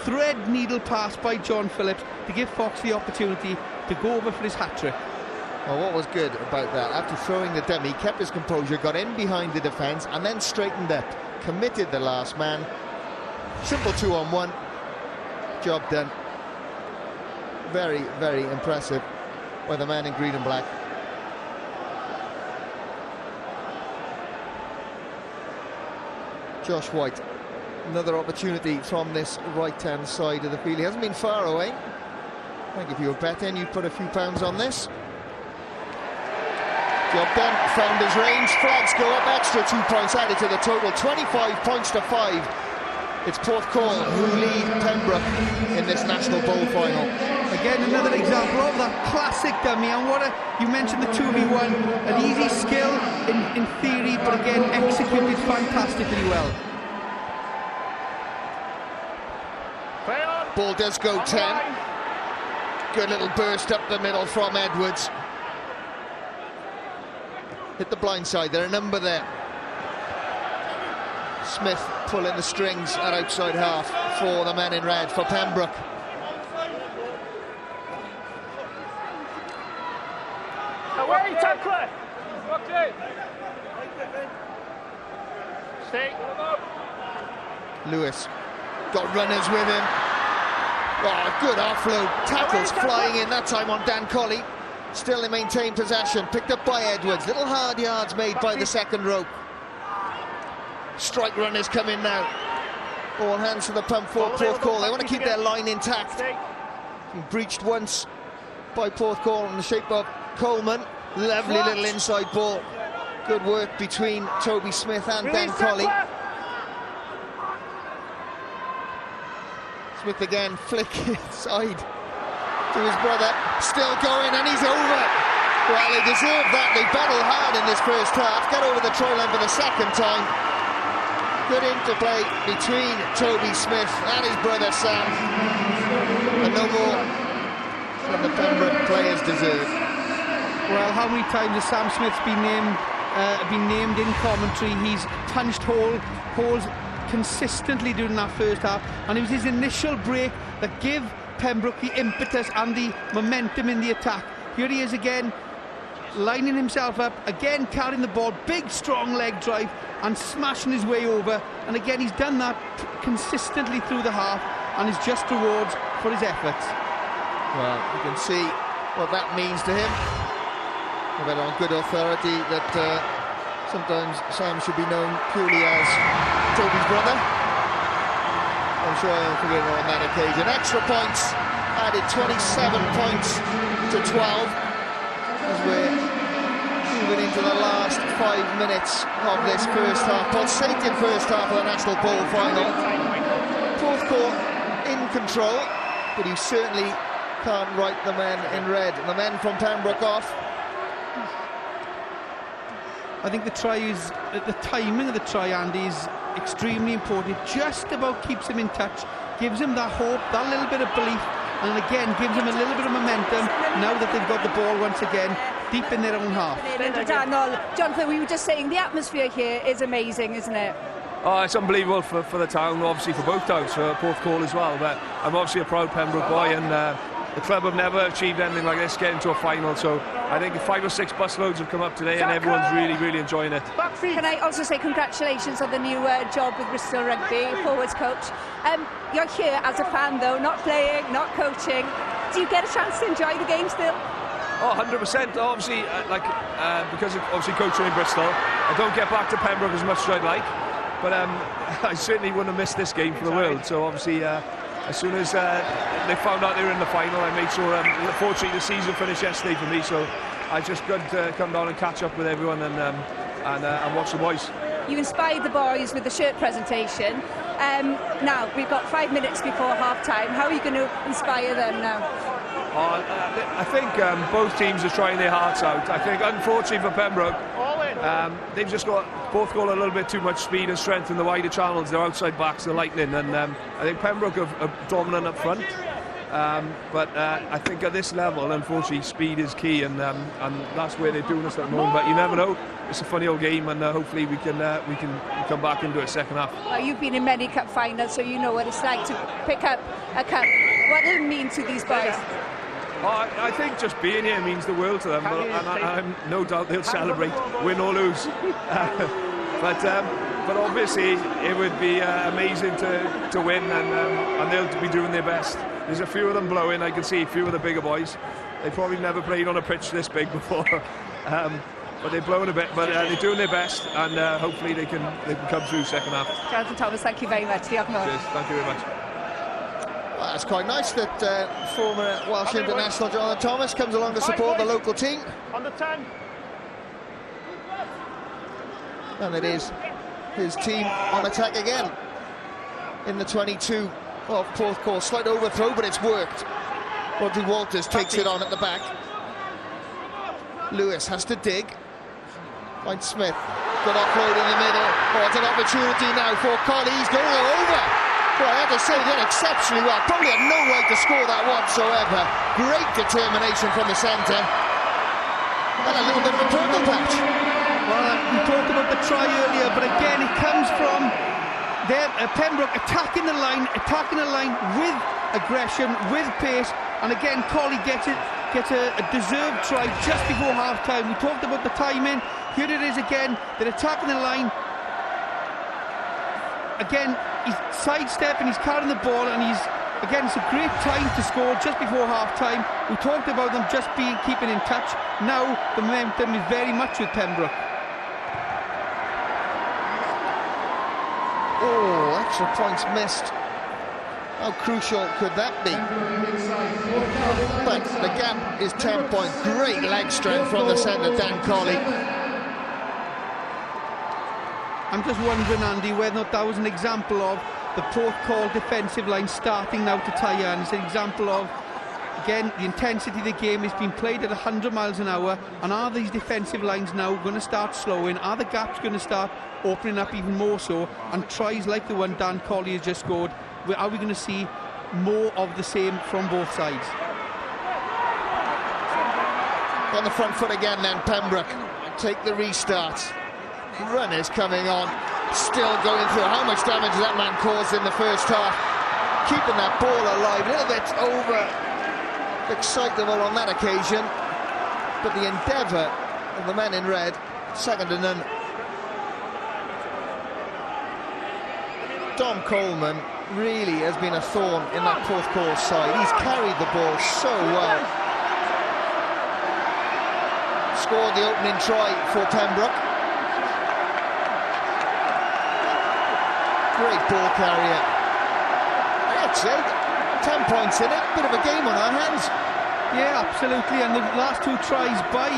thread needle pass by John Phillips to give Fox the opportunity to go over for his hat-trick. Well, what was good about that, after throwing the dummy, kept his composure, got in behind the defence, and then straightened up, committed the last man. Simple 2-on-1, job done. Very, very impressive by the man in green and black. Josh White, another opportunity from this right-hand side of the field. He hasn't been far away. I think if you were betting, you'd put a few pounds on this. Job done, found his range, flags go up, extra 2 points added to the total, 25 points to 5. It's Porthcawl who lead Pembroke in this National Bowl final. Again, another example of that classic dummy, and you mentioned the 2v1, an easy skill in theory, but again, executed fantastically well. Ball does go 10. Good little burst up the middle from Edwards. Hit the blind side, there a number there. Smith pulling the strings at outside half for the men in red for Pembroke. Away, tackler! Stay. Lewis got runners with him. Oh, good offload, tackles flying in that time on Dan Colley. Still they maintain possession, picked up by Edwards. Little hard yards made by the second rope. Strike runners come in now. All hands to the pump for Porthcawl. They want to keep their line intact. Been breached once by Porthcawl in the shape of Coleman. Lovely little inside ball. Good work between Toby Smith and Ben Colley. Smith again, flick inside to his brother, still going, and he's over. Well, they deserve that. They battled hard in this first half, got over the try line for the second time. Good interplay between Toby Smith and his brother Sam, and no more than the Pembroke players deserve. Well, how many times has Sam Smith's been named in commentary? He's punched holes consistently during that first half, and it was his initial break that gave Pembroke the impetus and the momentum in the attack. Here he is again, lining himself up, again carrying the ball, big strong leg drive and smashing his way over, and again he's done that consistently through the half, and is just rewards for his efforts. Well, you can see what that means to him. I've had on good authority that sometimes Sam should be known purely as Toby's brother. I'm sure I'll forgive him on that occasion. Extra points added, 27 points to 12 as we're moving into the last 5 minutes of this first half. Pulsating first half of the National Bowl final. Porthcawl in control, but he certainly can't write the men in red. The men from Pembroke off. I think the timing of the try, Andy, is extremely important. It just about keeps him in touch, gives him that hope, that little bit of belief, and again gives him a little bit of momentum now that they've got the ball once again deep in their own half. Jonathan, we were just saying the atmosphere here is amazing, isn't it? Oh, it's unbelievable for the town, obviously for both towns, for Porthcawl as well. But I'm obviously a proud Pembroke boy, and the club have never achieved anything like this, getting to a final. So I think 5 or 6 busloads have come up today, and everyone's really enjoying it. Can I also say congratulations on the new job with Bristol Rugby, forwards coach. You're here as a fan though, not playing, not coaching. Do you get a chance to enjoy the game still? Oh, 100%. Obviously, because of obviously coaching in Bristol, I don't get back to Pembroke as much as I'd like. but I certainly wouldn't have missed this game for the world. So obviously, as soon as they found out they were in the final, I made sure. Unfortunately, the season finished yesterday for me, so I just got to come down and catch up with everyone and watch the boys. You inspired the boys with the shirt presentation. Now we've got 5 minutes before half-time. How are you going to inspire them now? I think both teams are trying their hearts out. I think, unfortunately for Pembroke, they've just got a little bit too much speed and strength in the wider channels. Their outside backs are lightning, and I think Pembroke are dominant up front. But I think at this level, unfortunately, speed is key, and that's where they're doing us at the moment. But you never know. It's a funny old game, and hopefully we can come back into it second half. Well, you've been in many cup finals, so you know what it's like to pick up a cup. What does it mean to these boys? I think just being here means the world to them, and I'm no doubt they'll celebrate, win or lose. But obviously it would be amazing to win, and they'll be doing their best. There's a few of them blowing. I can see a few of the bigger boys. They probably never played on a pitch this big before, but they're blowing a bit. But they're doing their best, and hopefully they can come through second half. Jonathan Thomas, thank you very much. Cheers, thank you very much. Well, it's quite nice that former Welsh international Jonathan Thomas comes along to support the local team. On the 10. And it is his team on attack again in the 22 of Porthcawl. Slight overthrow, but it's worked. Rodri Walters takes it on at the back. Lewis has to dig. Finds Smith. Good offload in the middle. Oh, it's an opportunity now for COLLEY. He's going over. Well, I have to say, he did exceptionally well. Probably had no right to score that whatsoever. Great determination from the centre. And a little bit of a purple patch. Well, we talked about the try earlier, but again, it comes from there, Pembroke attacking the line with aggression, with pace, and again, COLLEY gets a deserved try just before half-time. We talked about the timing. Here it is again. They're attacking the line. Again, he's sidestepping, he's carrying the ball, and it's a great time to score just before half-time. We talked about them just keeping in touch. Now the momentum is very much with Pembroke. Oh, extra points missed. How crucial could that be? But the gap is 10 points. Great leg strength from the centre, Dan COLLEY. I'm just wondering, Andy, whether or not that was an example of the Porthcawl defensive line starting now to tire, and it's an example of, again, the intensity of the game is being played at 100 miles an hour, and are these defensive lines now going to start slowing? Are the gaps going to start opening up even more so? And tries like the one Dan COLLEY has just scored, are we going to see more of the same from both sides? On the front foot again then, Pembroke take the restart. Run is coming on, still going through. How much damage that man caused in the first half, keeping that ball alive. A little bit over excitable on that occasion, but the endeavour of the men in red, second to none. Dom Coleman really has been a thorn in that Porthcawl side. He's carried the ball so well. Scored the opening try for Pembroke. Great ball carrier. That's it. 10 points in it. Bit of a game on our hands. Yeah, absolutely. And the last two tries by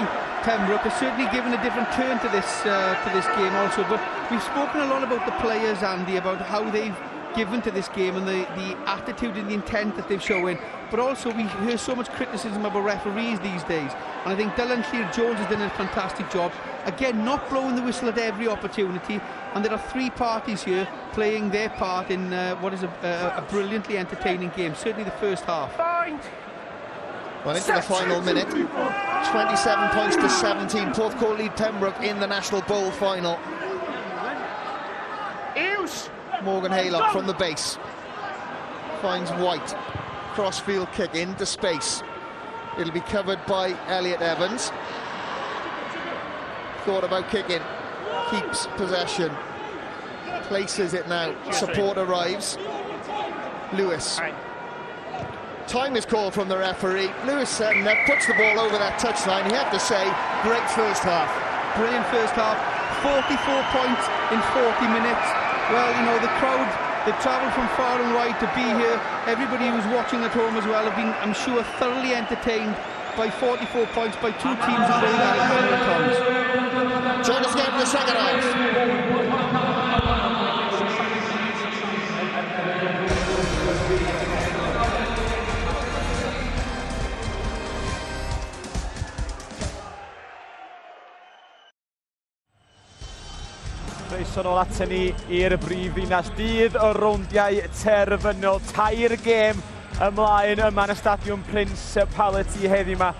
Pembroke are certainly given a different turn to this game also. But we've spoken a lot about the players, Andy, about how they've given to this game and the attitude and the intent that they've shown. But also we hear so much criticism about referees these days, and I think Dylan Clear-Jones has done a fantastic job, again not blowing the whistle at every opportunity, and there are three parties here playing their part in what is a brilliantly entertaining game, certainly the first half. Well, into the final minute, 27 points to 17. Porthcawl lead Pembroke in the National Bowl final. Morgan Haylock from the base finds White. Crossfield kick into space. It'll be covered by Elliot Evans. Thought about kicking. Keeps possession. Places it now. Support arrives. Lewis. Time is called from the referee. Lewis puts the ball over that touchline. You have to say, great first half. Brilliant first half. 44 points in 40 minutes. Well, you know, the crowd, they've travelled from far and wide to be here. Everybody who's watching at home as well have been, I'm sure, thoroughly entertained by 44 points by two teams who played at Hammer and Tongs. Join us again for the second half. Croeso nôl ato ni i'r brif ddinas. Dydd y rowndiau terfynol. Tair gêm ymlaen yma yn y Stadiwm Principality heddiw yma.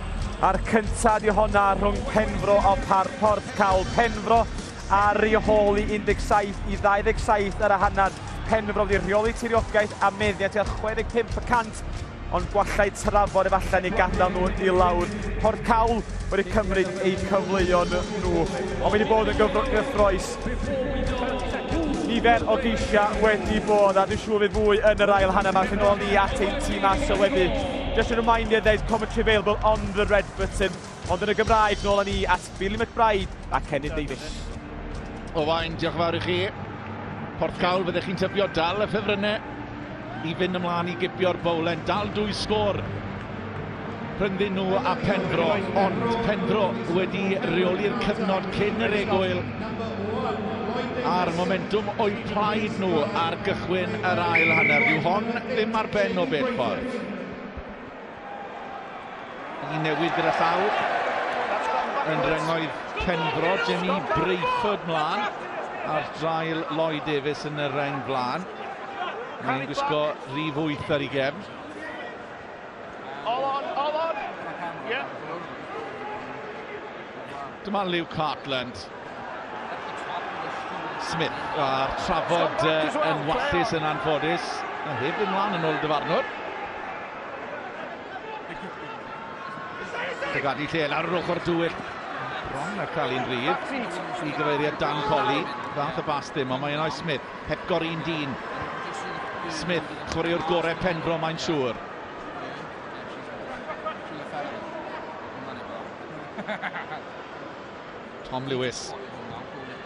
A'r cyntaf di honna rhwng Pembroke a Porthcawl. Pembroke ar reoli 17 i 27 ar y hanner. Pembroke wedi rheoli tiriogaeth a meddiant at 65%. Ond gwallai trafod efallai ni gadael nhw i lawr. Porthcawl wedi cymryd eu cyfleoedd nhw. Ond wedi bod yn gyffroes. Nifer o geisiau wedi bod, a dwi'n siŵr fydd fwy yn yr ail hanner yma. Felly nôl ni at ein tîm a sylwebu. Just a reminder, there's commentary available on the red button. Ond yn y Gymraeg, nôl ni at Billy McBride a Cennin Davies. O fain, diolch yn fawr i chi. Porthcawl, fyddech chi'n tybio dal y ffefrynnau i fynd ymlaen i gipio'r bowlen. Dal 2 sgôr rhyngddyn nhw a Pembroke, ond Pembroke wedi reoli'r cyfnod cyn yr egwyl a'r momentum o'i plaid nhw ar gychwyn yr ail hanner. Dyw hon ddim ar ben o beth ffordd. I newid gyda llaw yn ryngoedd Pembroke, Jenny Breifod mlaen a'r drail Lloyd Davies yn y reng flaen. Mae'n gwisgo rhif 8 ar ei gefn. All on. Yeah. Dyma Liw Cartland. Smith, a'r trafod yn wallus yn anffodus. A heb yn mlaen yn ôl dyfarnwr. Tegadu llel ar yr ochr dwyll. Bron a cael un rhif. I gyfeiriad Dan Colley. Fath y bastym, ond mae'n oes Smith. Hep Gorin Dyn. Smith, chwaraewr gorau Pembroke, mae'n siŵr. Tom Lewis.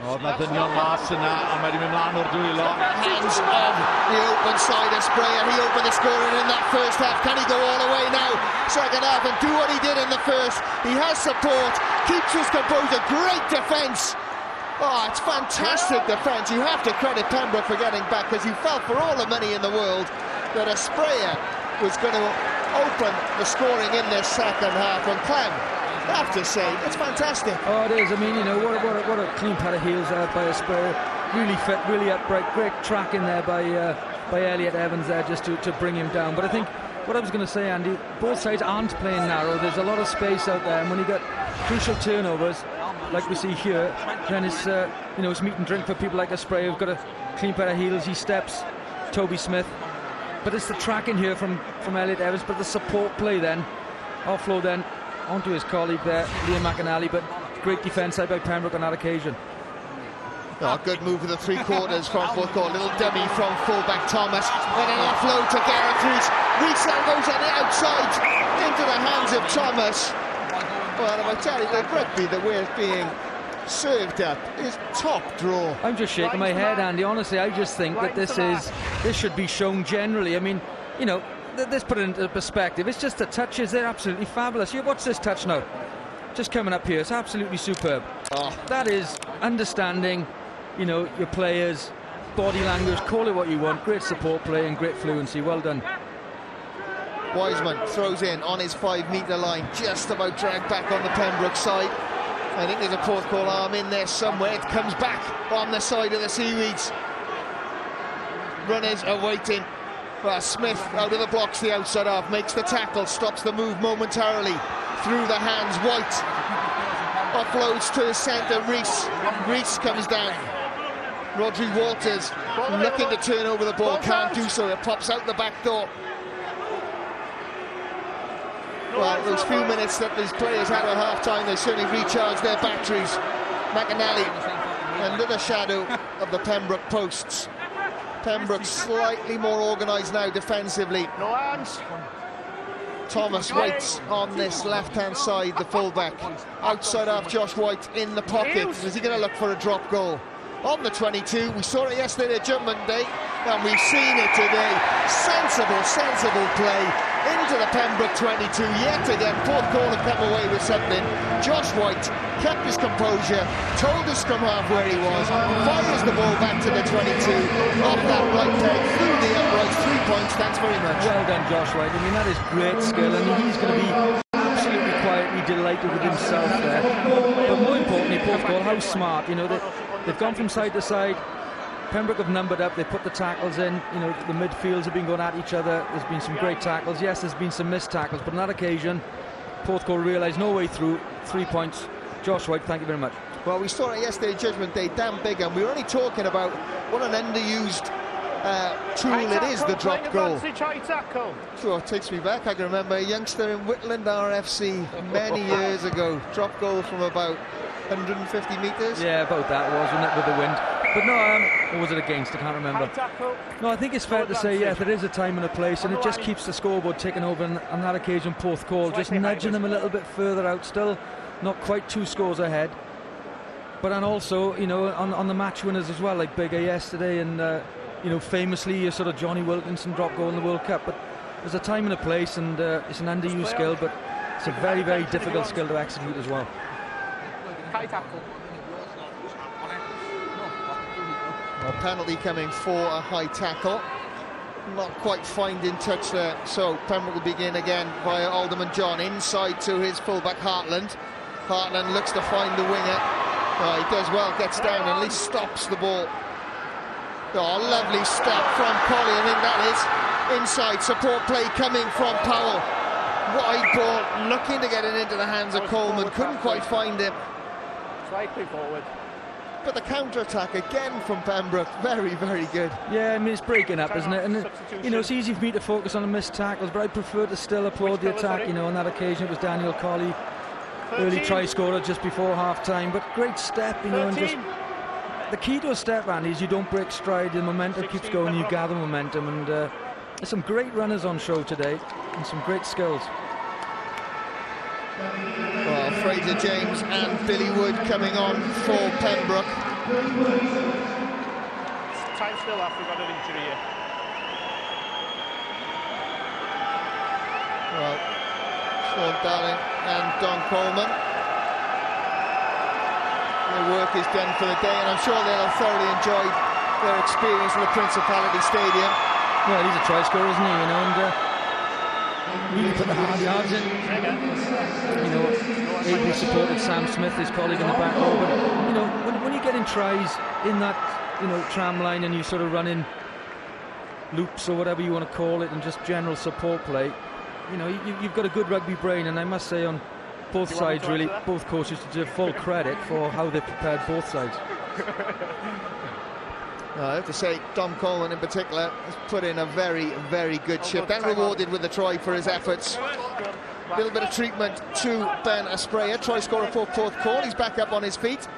O, na ddynion mas yna, a mae wedi mynd mlaen o'r dwylo. Hands on the open side of Sprayer. He opened the scoring in that first half. Can he go all the way now? Second half and do what he did in the first. He has support, keeps his composure. Great defence. Oh, it's fantastic defence. You have to credit Pembroke for getting back, because he felt for all the money in the world that a Sprayer was going to open the scoring in this second half. And Clem, I have to say, it's fantastic. Oh, it is. I mean, you know, what a clean pair of heels there by a Sprayer. Really fit, really upright. Great tracking there by Elliot Evans there just to bring him down. But I think what I was going to say, Andy, both sides aren't playing narrow. There's a lot of space out there, and when you get crucial turnovers like we see here, then it's you know, it's meat and drink for people like a Sprayer who've got a clean pair of heels. He steps, Toby Smith, but it's the tracking here from Elliot Evans, but the support play then, offload then onto his colleague there, Liam McAnally, but great defence side by Pembroke on that occasion. Oh, good move with the 3/4 from Porthcawl. Little dummy from fullback Thomas. Then an offload to Gareth Rees. Rees goes on the outside into the hands of Thomas. Well, I tell you, the rugby that we're being served up is top draw. I'm just shaking my head, Andy. Honestly, I just think that this should be shown generally. I mean, you know, let's put it into perspective. It's just the touches, they're absolutely fabulous. You watch this touch now. Just coming up here, it's absolutely superb. Oh. That is understanding, you know, your players, body language, call it what you want. Great support play and great fluency. Well done. Wiseman throws in on his 5-metre line, just about dragged back on the Pembroke side. I think there's a Porthcawl arm in there somewhere. It comes back on the side of the Seaweeds. Runners are waiting. Well, Smith out of the blocks, the outside half, makes the tackle, stops the move momentarily. Through the hands, White offloads to the centre, Rees. Rees comes down. Rodri Walters looking to turn over the ball, can't do so. It pops out the back door. Well, those few minutes that these players had at half-time, they certainly recharged their batteries. McAnally under the shadow of the Pembroke posts. Pembroke slightly more organised now defensively. No hands. Thomas waits on this left-hand side, the fullback. Outside half, Josh White in the pocket. Is he going to look for a drop goal? on the 22. We saw it yesterday at Judgment Day, and we've seen it today. Sensible play into the Pembroke 22. Yet again, Porthcawl have come away with something. Josh White kept his composure, told the scrum half where he was, fires the ball back to the 22, off that right peg, through the uprights, 3 points, thanks very much. Well done, Josh White. I mean, that is great skill, and he's going to be absolutely quietly delighted with himself there. But more importantly, Porthcawl, how smart, you know, they've gone from side to side. Pembroke have numbered up, they put the tackles in, you know, the midfields have been going at each other, there's been some great tackles. Yes, there's been some missed tackles, but on that occasion, Porthcawl realised no way through, 3 points. Josh White, thank you very much. Well, we saw it yesterday at Judgment Day, Dan Bigham. We were only talking about what an underused tool it is, the drop goal. Sure, it takes me back. I can remember a youngster in Whitland RFC many years ago. Drop goal from about 150 metres. Yeah, about that was, wasn't it, with the wind. But no, or was it against? I can't remember. No, I think it's fair to say, yeah, there is a time and a place, and it just keeps the scoreboard ticking over. And on that occasion, Porthcawl just nudging them a little bit further out, still not quite 2 scores ahead. But and also, you know, on the match winners as well, like Bigger yesterday, and you know, famously, sort of Johnny Wilkinson drop goal in the World Cup. But there's a time and a place, and it's an underused skill, but it's a very, very difficult skill to execute as well. A penalty coming for a high tackle. Not quite finding touch there, so Pembroke will begin again via Alderman John, inside to his fullback Hartland. Hartland looks to find the winger. Oh, he does well, gets down and at least stops the ball. Oh, lovely step from Colley. I think that is inside support play coming from Powell. Wide ball, looking to get it into the hands of Coleman, couldn't quite find him. Slightly forward. But the counter-attack again from Pembroke, very, very good. Yeah, I mean, it's breaking up, isn't it? And, you know, it's easy for me to focus on the missed tackles, but I prefer to still applaud the attack. You know, on that occasion it was Daniel Colley, early try scorer just before half-time, but great step, you know, and just... The key to a step, Andy, is you don't break stride, the momentum keeps going, you gather momentum, and there's some great runners on show today, and some great skills. Well, Fraser James and Billy Wood coming on for Pembroke. Time still up, we've got an injury here. Well, Sean Darling and Don Coleman. Their work is done for the day, and I'm sure they'll have thoroughly enjoyed their experience in the Principality Stadium. Well, he's a try scorer, isn't he? You know, and really put the hard yards in. You know, ably supported Sam Smith, his colleague in the back row. But you know, when you get in tries in that, you know, tram line, and you sort of run in loops or whatever you want to call it, and just general support play, you know, you've got a good rugby brain, and I must say on both sides, really, both coaches deserve full credit for how they prepared both sides. I have to say, Dom Coleman in particular has put in a very, very good shift, and rewarded with a try for his efforts. A little bit of treatment to Ben Aspraya, try scorer for Porthcawl. He's back up on his feet.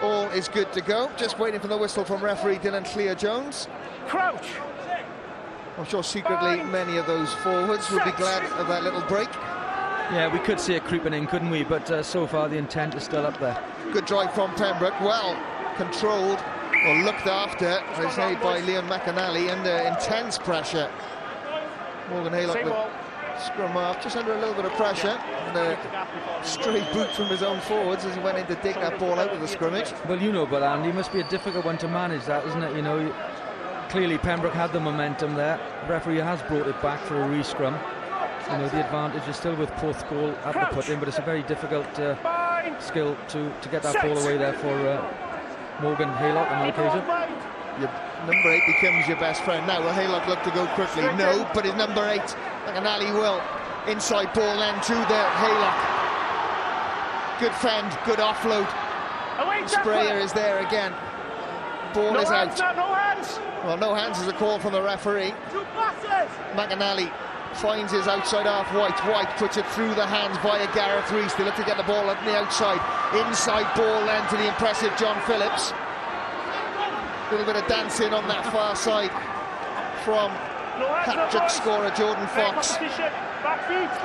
All is good to go. Just waiting for the whistle from referee Dylan Clear-Jones. Crouch! I'm sure secretly many of those forwards would be glad of that little break. Yeah, we could see it creeping in, couldn't we? But so far the intent is still up there. Good drive from Pembroke, well controlled, or looked after, as I say, by Leon McAnally, under intense pressure. Morgan Haylock with scrum half, just under a little bit of pressure, and a stray boot from his own forwards as he went in to dig that ball out of the scrimmage. Well, you know, but Andy, it must be a difficult one to manage, that, isn't it? You know, clearly Pembroke had the momentum there. The referee has brought it back for a re-scrum. You know, the advantage is still with Porthcawl at the put-in, but it's a very difficult skill to get that ball away there for Morgan Haylock on the occasion. Your number 8 becomes your best friend. Now, will Haylock look to go quickly? No, but his number 8, McAnally, will. Inside ball then to the Haylock. Good fend, good offload. Sprayer is there again. Ball is out. No hands! Well, no hands is a call from the referee. McAnally finds his outside half. White puts it through the hands via Gareth Rees. They look to get the ball up the outside. Inside ball then to the impressive John Phillips. A little bit of dancing on that far side from hat-trick scorer Jordan Fox.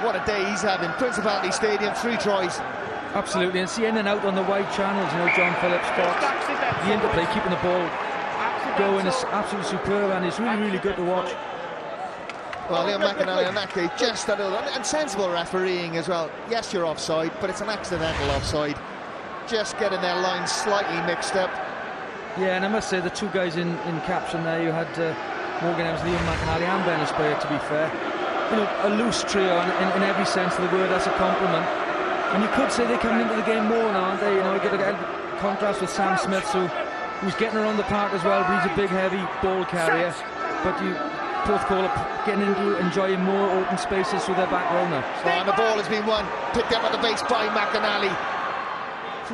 What a day he's having. Principality Stadium, 3 tries Absolutely, and see in and out on the wide channels, you know, John Phillips spots. The interplay, keeping the ball going is absolutely superb, and it's really, really good to watch. Well, Liam McAnally on that case, just a little, and sensible refereeing as well. Yes, you're offside, but it's an accidental offside. Just getting their lines slightly mixed up. Yeah, and I must say, the two guys in caption there, you had Morgan Evans, Liam McAnally and Ben Sprayer, to be fair. You know, a loose trio in every sense of the word. That's a compliment. And you could say they're coming into the game more now, aren't they? You know, you get a contrast with Sam Smith, who's getting around the park as well, but he's a big, heavy ball carrier. But Porthcawl are getting into enjoying more open spaces through their back row now. Oh, and the ball has been won, picked up at the base by McAnally.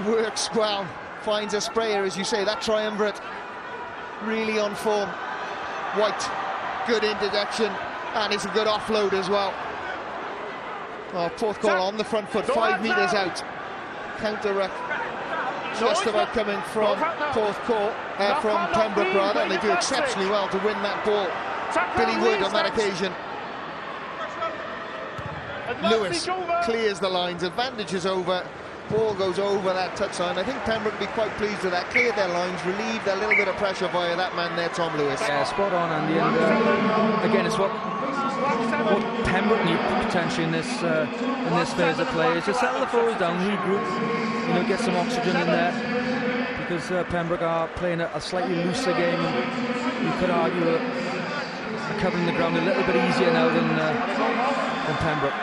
Works well, finds a Sprayer, as you say, that triumvirate really on form. White, good introduction, and it's a good offload as well. Oh, Porthcawl on the front foot, 5 metres out. Counter-ruck just about coming from Porthcawl, from Pembroke rather, and they do exceptionally well to win that ball. Billy Wood on that occasion. Lewis clears the lines, advantage is over. Ball goes over that touchline. I think Pembroke will be quite pleased with that. Cleared their lines, relieved a little bit of pressure via that man there, Tom Lewis. Yeah, spot on, Andy. And again, it's what Pembroke need potentially in this phase of play is to settle the forwards down, regroup, you know, get some oxygen in there, because Pembroke are playing a slightly looser game, and you could argue are covering the ground a little bit easier now than Pembroke.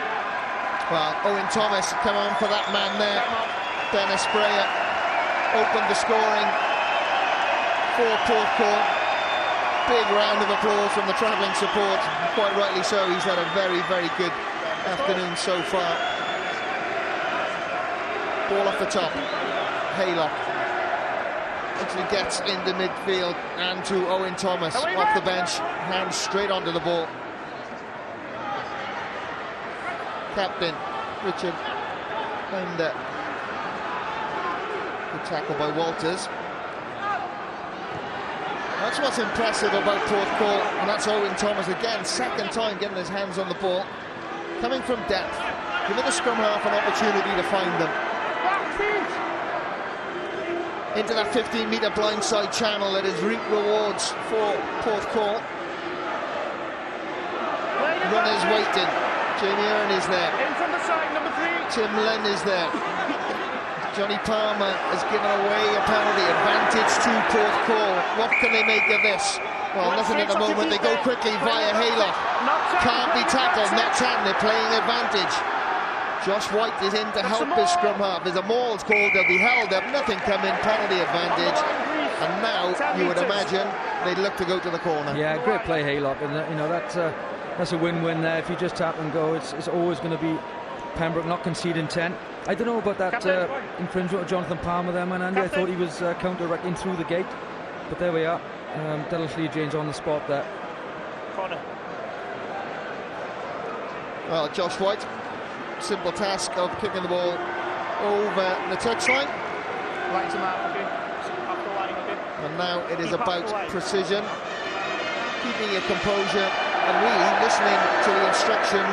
Well, Owen Thomas come on for that man there. Ben Sprayer opened the scoring for Porthcawl. Big round of applause from the travelling support. Quite rightly so. He's had a very, very good afternoon so far. Ball off the top. Haylock actually gets into midfield and to Owen Thomas off the bench. Hands straight onto the ball. Captain Richard Hinder. Good tackle by Walters. That's what's impressive about Porthcawl, and that's Owen Thomas again, second time getting his hands on the ball, coming from depth, giving the scrum half an opportunity to find them. Into that 15-metre blindside channel that is reap rewards for Porthcawl. Runners waiting. Jamie Earn is there. In from the side, number 3. Tim Len is there. Johnny Palmer has given away a penalty. Advantage to Porthcawl. What can they make of this? Well, nothing at the moment. They go quickly via Haylock. Can't be tackled. Not 10. They're playing advantage. Josh White is in to help his scrum half. There's a maul's called. They'll be held. They'll have nothing come in. Penalty advantage. And now you would imagine they'd look to go to the corner. Yeah, great play, Haylock, and you know that's a win-win there. If you just tap and go, it's always going to be Pembroke not conceding 10. I don't know about that infringement of Jonathan Palmer there, man, Andy. I thought he was counter-wrecking through the gate, but there we are. Dylan Lee-James on the spot there. Corner. Well, Josh White, simple task of kicking the ball over the touchline. Right to mark, okay. Up the line, okay. And now it is about precision, keeping your composure, and really listening to the instruction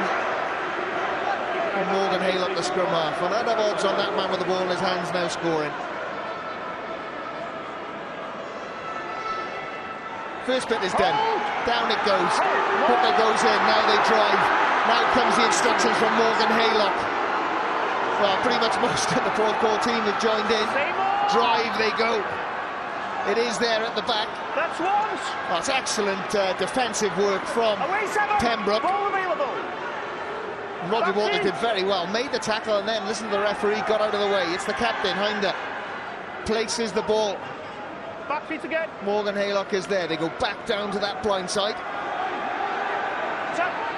from Morgan Haylock, the scrum half. And I'd have odds on that man with the ball in his hands now scoring. First bit is done. Down it goes. Hooker goes in. Now they drive. Now comes the instructions from Morgan Haylock. Well, pretty much most of the Porthcawl team have joined in. Drive they go. It is there at the back. That's once. That's excellent defensive work from Pembroke. Ball available. Roger Walters did very well. Made the tackle and then, listen to the referee, got out of the way. It's the captain, Hinder. Places the ball. Back feet again. Morgan Haylock is there. They go back down to that blind side.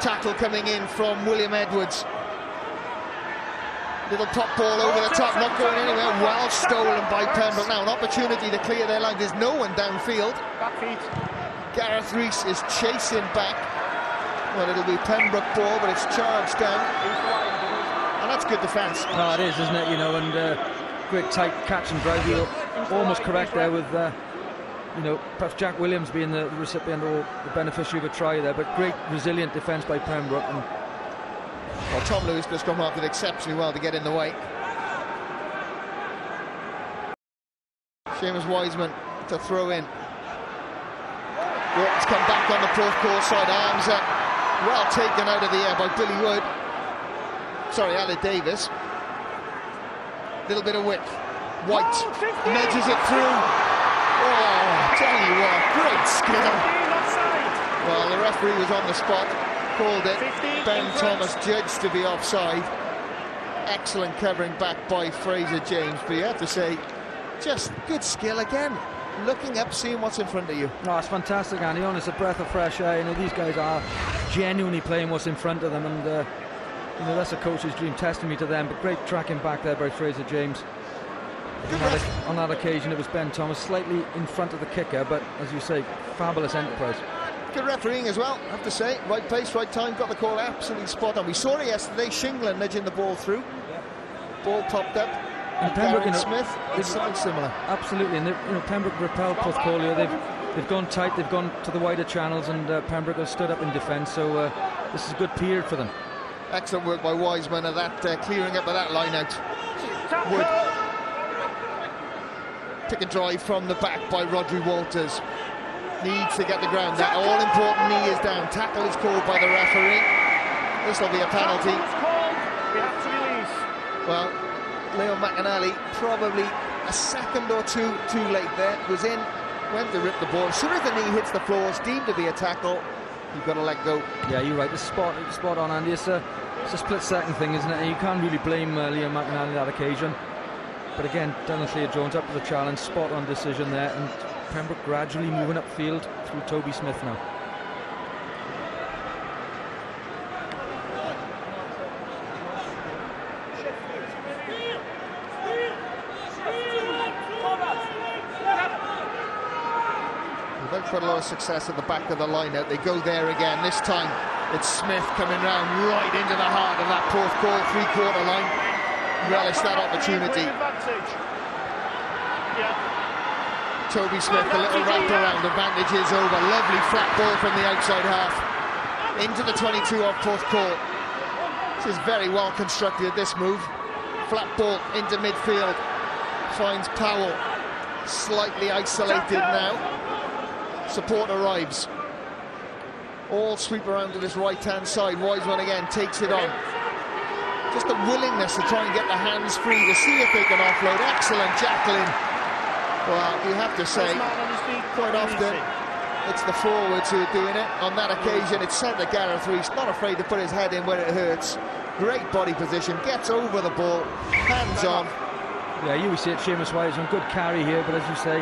Tackle coming in from William Edwards. Little pop ball over the top, not going anywhere. Well stolen by Pembroke. Now an opportunity to clear their line. There's no one downfield. Back feet. Gareth Rees is chasing back. Well, it'll be Pembroke ball, but it's charged down. And that's good defence. Oh, it is, isn't it? You know, and great tight catch and drive. You're almost correct there with, you know, perhaps Jack Williams being the recipient or the beneficiary of a try there, but great resilient defence by Pembroke. And well, Tom Lewis, the scrum half, did exceptionally well to get in the way. Seamus Wiseman to throw in. Walton's come back on the Porthcawl side, arms up, well taken out of the air by Billy Wood. Sorry, Aled Davis. Little bit of width. White nudges it through. Oh, tell you what, great skill. Well, the referee was on the spot, called it. Ben Thomas judged to be offside. Excellent covering back by Fraser James, but you have to say, just good skill again. Looking up, seeing what's in front of you. No, it's fantastic, Andy. Honest, a breath of fresh air. You know, these guys are genuinely playing what's in front of them, and you know, that's a coach's dream. Testimony to them, but great tracking back there by Fraser James. On that occasion, it was Ben Thomas slightly in front of the kicker, but as you say, fabulous enterprise. Good refereeing as well, I have to say. Right place, right time, got the call absolutely spot on. We saw it yesterday, Shingland nudging the ball through. Ball popped up. And Pembroke, you know, Smith did something similar. Absolutely, and you know, Pembroke repelled Porthcawl. They've gone tight, they've gone to the wider channels, and Pembroke has stood up in defence. So this is a good period for them. Excellent work by Wiseman at that clearing up of that line out. Wood. Pick and drive from the back by Rodri Walters. Needs to get the ground. That all-important knee is down. Tackle is called by the referee. This will be a penalty. Well, Leo McAnally probably a second or two too late there. Was in, went to rip the ball. As soon as the knee hits the floor, it's deemed to be a tackle. You've got to let go. Yeah, you're right. It's spot on, Andy. It's a split-second thing, isn't it? And you can't really blame Leo McAnally on that occasion. But again, LLYR Jones up to the challenge, spot-on decision there, and Pembroke gradually moving upfield through Toby Smith now. They've quite a lot of success at the back of the line out. They go there again. This time it's Smith coming round right into the heart of that Porthcawl three-quarter line. Relish that opportunity. Toby Smith, the little wraparound, advantage is over. Lovely flat ball from the outside half. Into the 22 of Porthcawl. This is very well constructed, this move. Flat ball into midfield. Finds Powell. Slightly isolated now. Support arrives. All sweep around to this right-hand side. Wiseman again takes it on. Just the willingness to try and get the hands free to see if they can offload. Excellent Jacqueline. Well, you have to say, quite often it's the forwards who are doing it. On that occasion, it's centre Gareth Rees, not afraid to put his head in where it hurts. Great body position, gets over the ball, hands on. Yeah, you see it, Seamus Wiseman, good carry here, but as you say,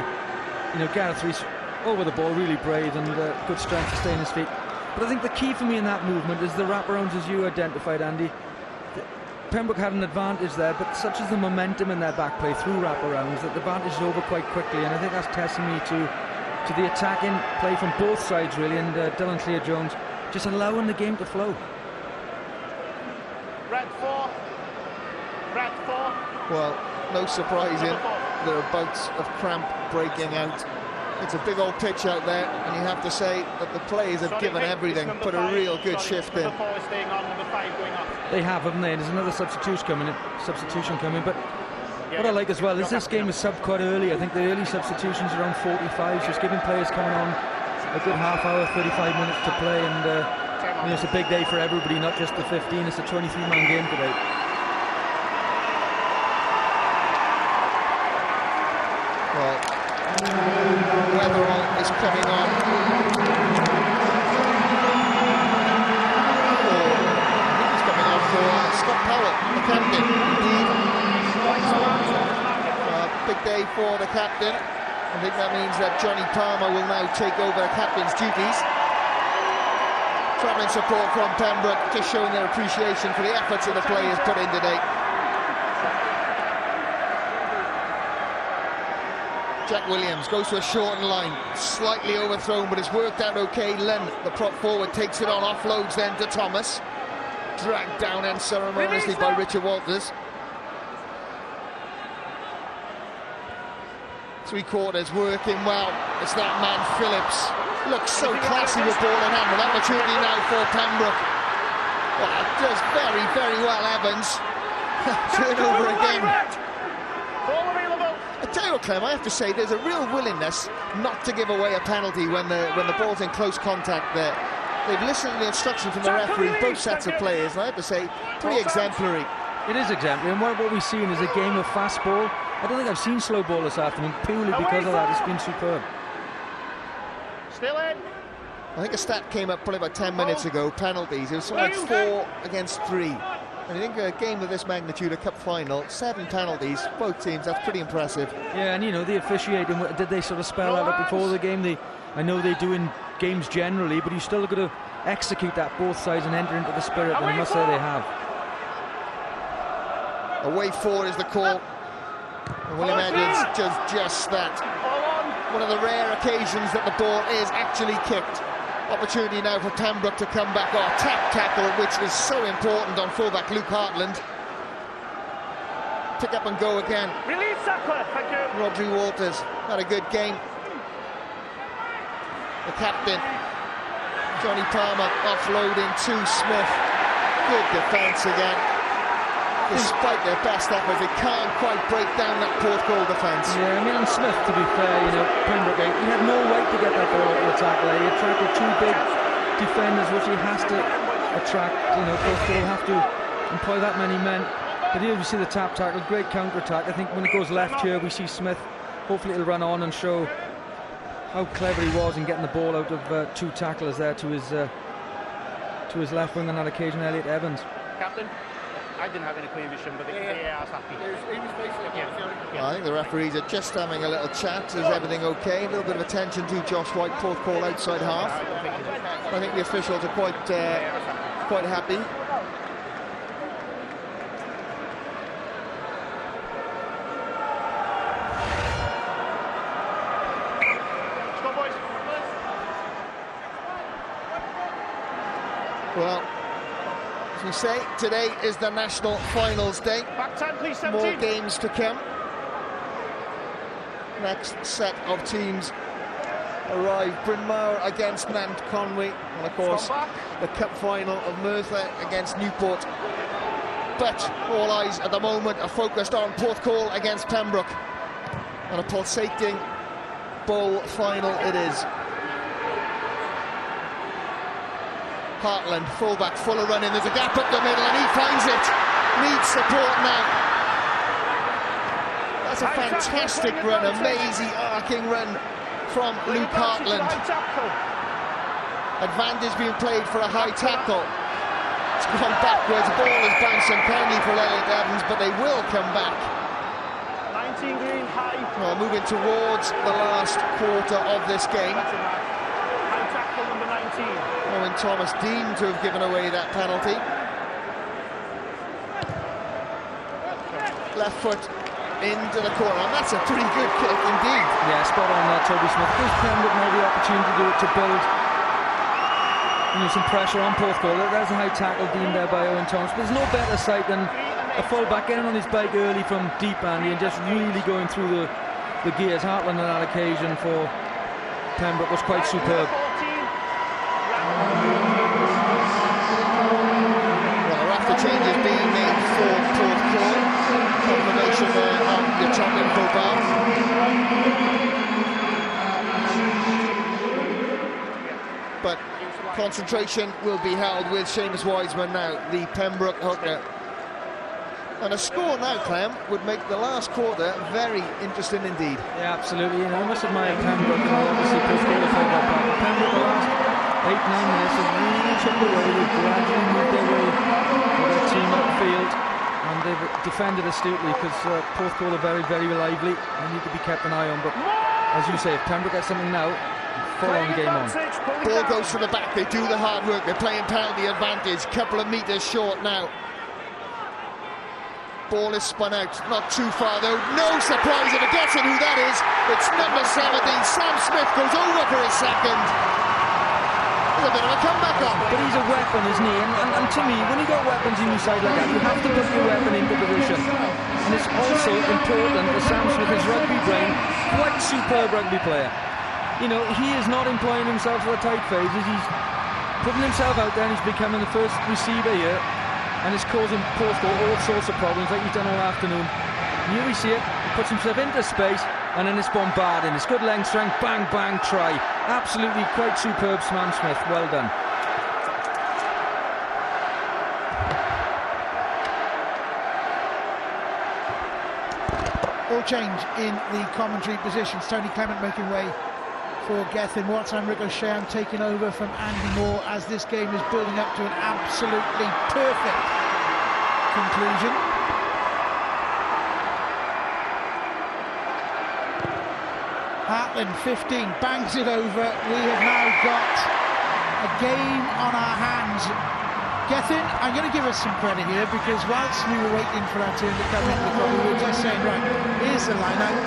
you know, Gareth Rees over the ball, really brave, and good strength to stay on his feet. But I think the key for me in that movement is the wraparounds, as you identified, Andy. Pembroke had an advantage there, but such is the momentum in their back play through wraparounds that the advantage is over quite quickly, and I think that's testimony to the attacking play from both sides, really, and LLYR Jones just allowing the game to flow. Red 4. Well, no surprising, there are bouts of cramp breaking out. It's a big old pitch out there, and you have to say that the players have given everything, put a real good shift in. They have, haven't they? There's another substitution coming, but what I like as well is this game is subbed quite early. I think the early substitutions around 45, so it's giving players coming on a good half hour, 35 minutes to play, and you know, it's a big day for everybody, not just the 15. It's a 23-man game today. Well, Weatherall is coming on. He's coming on for Scott Powell, the captain. Big day for the captain. I think that means that Johnny Palmer will now take over the captain's duties. Travelling support from Pembroke, just showing their appreciation for the efforts that the players put in today. Jack Williams goes to a shortened line, slightly overthrown, but it's worked out okay. Len, the prop forward, takes it on, offloads then to Thomas. Dragged down unceremoniously by Richard Walters. Three quarters working well. It's that man Phillips. Looks so classy with ball in hand. An opportunity now for Pembroke. Well, does very, very well Evans. Turnover again. I tell you, Clem, I have to say there's a real willingness not to give away a penalty when the ball's in close contact there. They've listened to the instruction from the referee, both sets of players, and I have to say, pretty exemplary. It is exemplary, and what we've seen is a game of fast ball. I don't think I've seen slow ball this afternoon, purely because of that. It's been superb. Still in. I think a stat came up probably about 10 minutes ago, penalties. It was something like 4 against 3. And I think a game of this magnitude, a cup final, 7 penalties, both teams, that's pretty impressive. Yeah, and you know, the officiating, did they sort of spell that out before the game? I know they do in games generally, but you still got to execute that both sides and enter into the spirit, and I must say they have. Away 4 is the call. And William Edwards does just that. One of the rare occasions that the ball is actually kicked. Opportunity now for Pembroke to come back. Oh, tap tackle, which is so important on fullback Luke Hartland. Pick up and go again. Release tackler, thank you. Rodri Walters had a good game. The captain, Johnny Palmer, offloading to Smith. Good defence again. Despite their best efforts, they can't quite break down that Porthcawl defence. Yeah, I mean, on Smith, to be fair, you know, Pembroke, he had no right to get that ball out of the tackle. He attracted 2 big defenders, which he has to attract. You know, Porthcawl will have to employ that many men. But here we see the tap tackle, great counter-attack. I think when it goes left here, we see Smith. Hopefully it'll run on and show how clever he was in getting the ball out of 2 tacklers there to his left wing on that occasion, Elliot Evans. Captain, I didn't have any clear vision, but the VAR's happy. Well, I think the referees are just having a little chat. Is everything okay? A little bit of attention to Josh White, Porthcawl outside half. I think the officials are quite happy. Well, as we say, today is the national finals day. Back 10, please, 17. More games to come. Next set of teams arrive. Bryn Mawr against Nant Conwy, and of course the cup final of Merthyr against Newport. But all eyes at the moment are focused on Porthcawl against Pembroke, and a pulsating bowl final it is. Hartland, fullback, full of running. There's a gap up the middle, and he finds it. Needs support now. That's a fantastic run, a mazy arcing run from Luke Hartland. Advantage being played for a high tackle. It's gone backwards, ball is bouncing penny for Elliot Evans, but they will come back. 19 green, high. Well, moving towards the last quarter of this game. High tackle number 19. Owen Thomas deemed to have given away that penalty. Left foot into the corner, and that's a pretty good kick indeed. Yeah, spot on there, Toby Smith. Gives Pembroke now the opportunity to build, you know, some pressure on Porthcawl. There's a high tackle deemed there by Owen Thomas. But there's no better sight than a full-back getting on his bike early from deep, Andy, and just really going through the gears. Hartland on that occasion for Pembroke was quite superb. Well, after changes being made for Porthcawl, confirmation there on the top info bar. But concentration will be held with Seamus Wiseman now, the Pembroke hooker. And a score now, Clem, would make the last quarter very interesting indeed. Yeah, absolutely. You know, I must admire Pembroke, and obviously Porthcawl have played that back. But Pembroke, the last 8-9 minutes, have really chipped away. They've gradually moved their way with their team upfield, and they've defended astutely because Porthcawl are very, very lively. They need to be kept an eye on. But as you say, if Pembroke gets something now, full-on game on. Ball goes to the back. They do the hard work. They're playing penalty advantage. Couple of metres short now. Ball is spun out, not too far though. No surprise if it gets it, who that is. It's number 17, Sam Smith goes over for his second. There's a bit of a comeback on. But he's a weapon, isn't he? And to me, when you got weapons in your side like that, you have to put your weapon into position. And it's also important that Sam Smith, his rugby brain, quite superb rugby player. You know, he is not employing himself for the tight phases. He's putting himself out there, and he's becoming the first receiver here. And it's causing Porthcawl all sorts of problems like he's done all afternoon. And here we see it, he puts himself into space, and then it's bombarding. It's good length strength, bang, bang, try. Absolutely quite superb, Sam Smith. Well done. All change in the commentary positions. Tony Clement making way for Gethin. Watson Ricochet taking over from Andy Moore as this game is building up to an absolutely perfect conclusion. Hartland 15 bangs it over. We have now got a game on our hands. Gethin, I'm going to give us some credit here, because whilst we were waiting for our turn to come in, we were just saying, right, here's the line-out.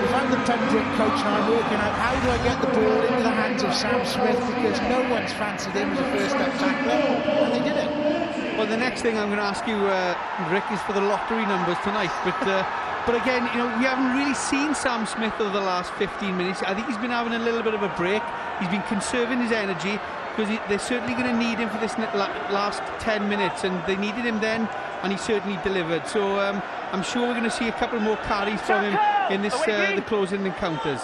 If I'm the Pembroke coach and I'm working out how do I get the ball into the hands of Sam Smith, because no one's fancied him as a first-step tackler, and they did it. Well, the next thing I'm going to ask you, Rick, is for the lottery numbers tonight. But again, you know, we haven't really seen Sam Smith over the last 15 minutes. I think he's been having a little bit of a break. He's been conserving his energy, because they're certainly going to need him for this last 10 minutes, and they needed him then, and he certainly delivered. So I'm sure we're going to see a couple more carries from him in this the closing encounters.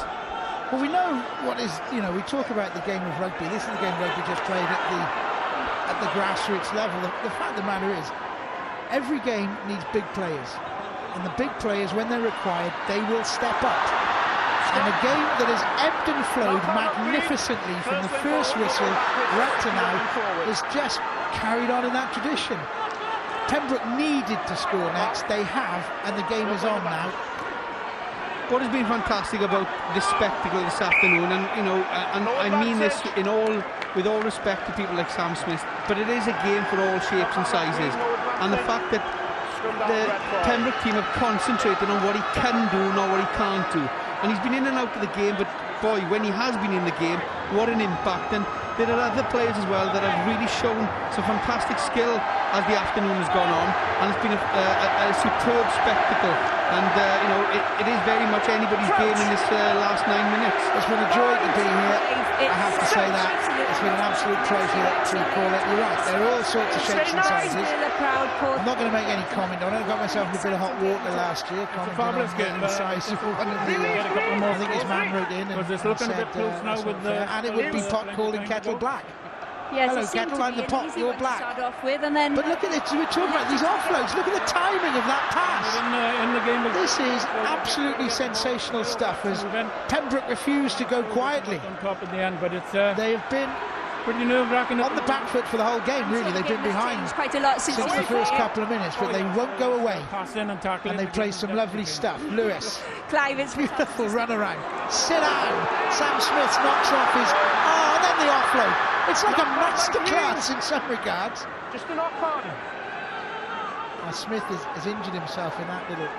Well, we know what is, you know, we talk about the game of rugby. This is the game rugby just played at the grassroots level. The fact of the matter is, every game needs big players, and the big players, when they're required, they will step up. And a game that has ebbed and flowed magnificently from the first whistle right to now is just carried on in that tradition. Pembroke needed to score next, they have, and the game is on now. What has been fantastic about this spectacle this afternoon, and you know, and I mean this with all respect to people like Sam Smith, but it is a game for all shapes and sizes, and the fact that the Pembroke team have concentrated on what he can do, not what he can't do. And he's been in and out of the game, but boy, when he has been in the game, what an impact. And there are other players as well that have really shown some fantastic skill as the afternoon has gone on, and it's been a superb spectacle. And you know, it is very much anybody's game in this last 9 minutes. It's been a joy to be here, I have to say that. It's been an absolute pleasure to call it. You're right, there are all sorts of shapes and sizes. I'm not going to make any comment on it. I got myself in a bit of hot water last year, commenting on the size of one of the, I think his man wrote in and said, and it would be pot calling kettle black. Yes, hello, Kettle, I'm the pot, you're black. With, and then but look at it, we're talking about these offloads. Look at the timing of that pass. In the game this is absolutely sensational stuff, as Pembroke refused to go quietly. On top in the end, but it's they have been pretty nerve-wracking on the back foot for the whole game, really. They've been behind quite a lot since the first couple of minutes, but they won't go away. Passing and tackling, and they play some lovely stuff. Lewis, Clive, it's beautiful run around. Sit down. Sam Smith knocks off his. Oh, and then the offload. It's like a masterclass in some regards. Just a knock on. Smith has injured himself in that little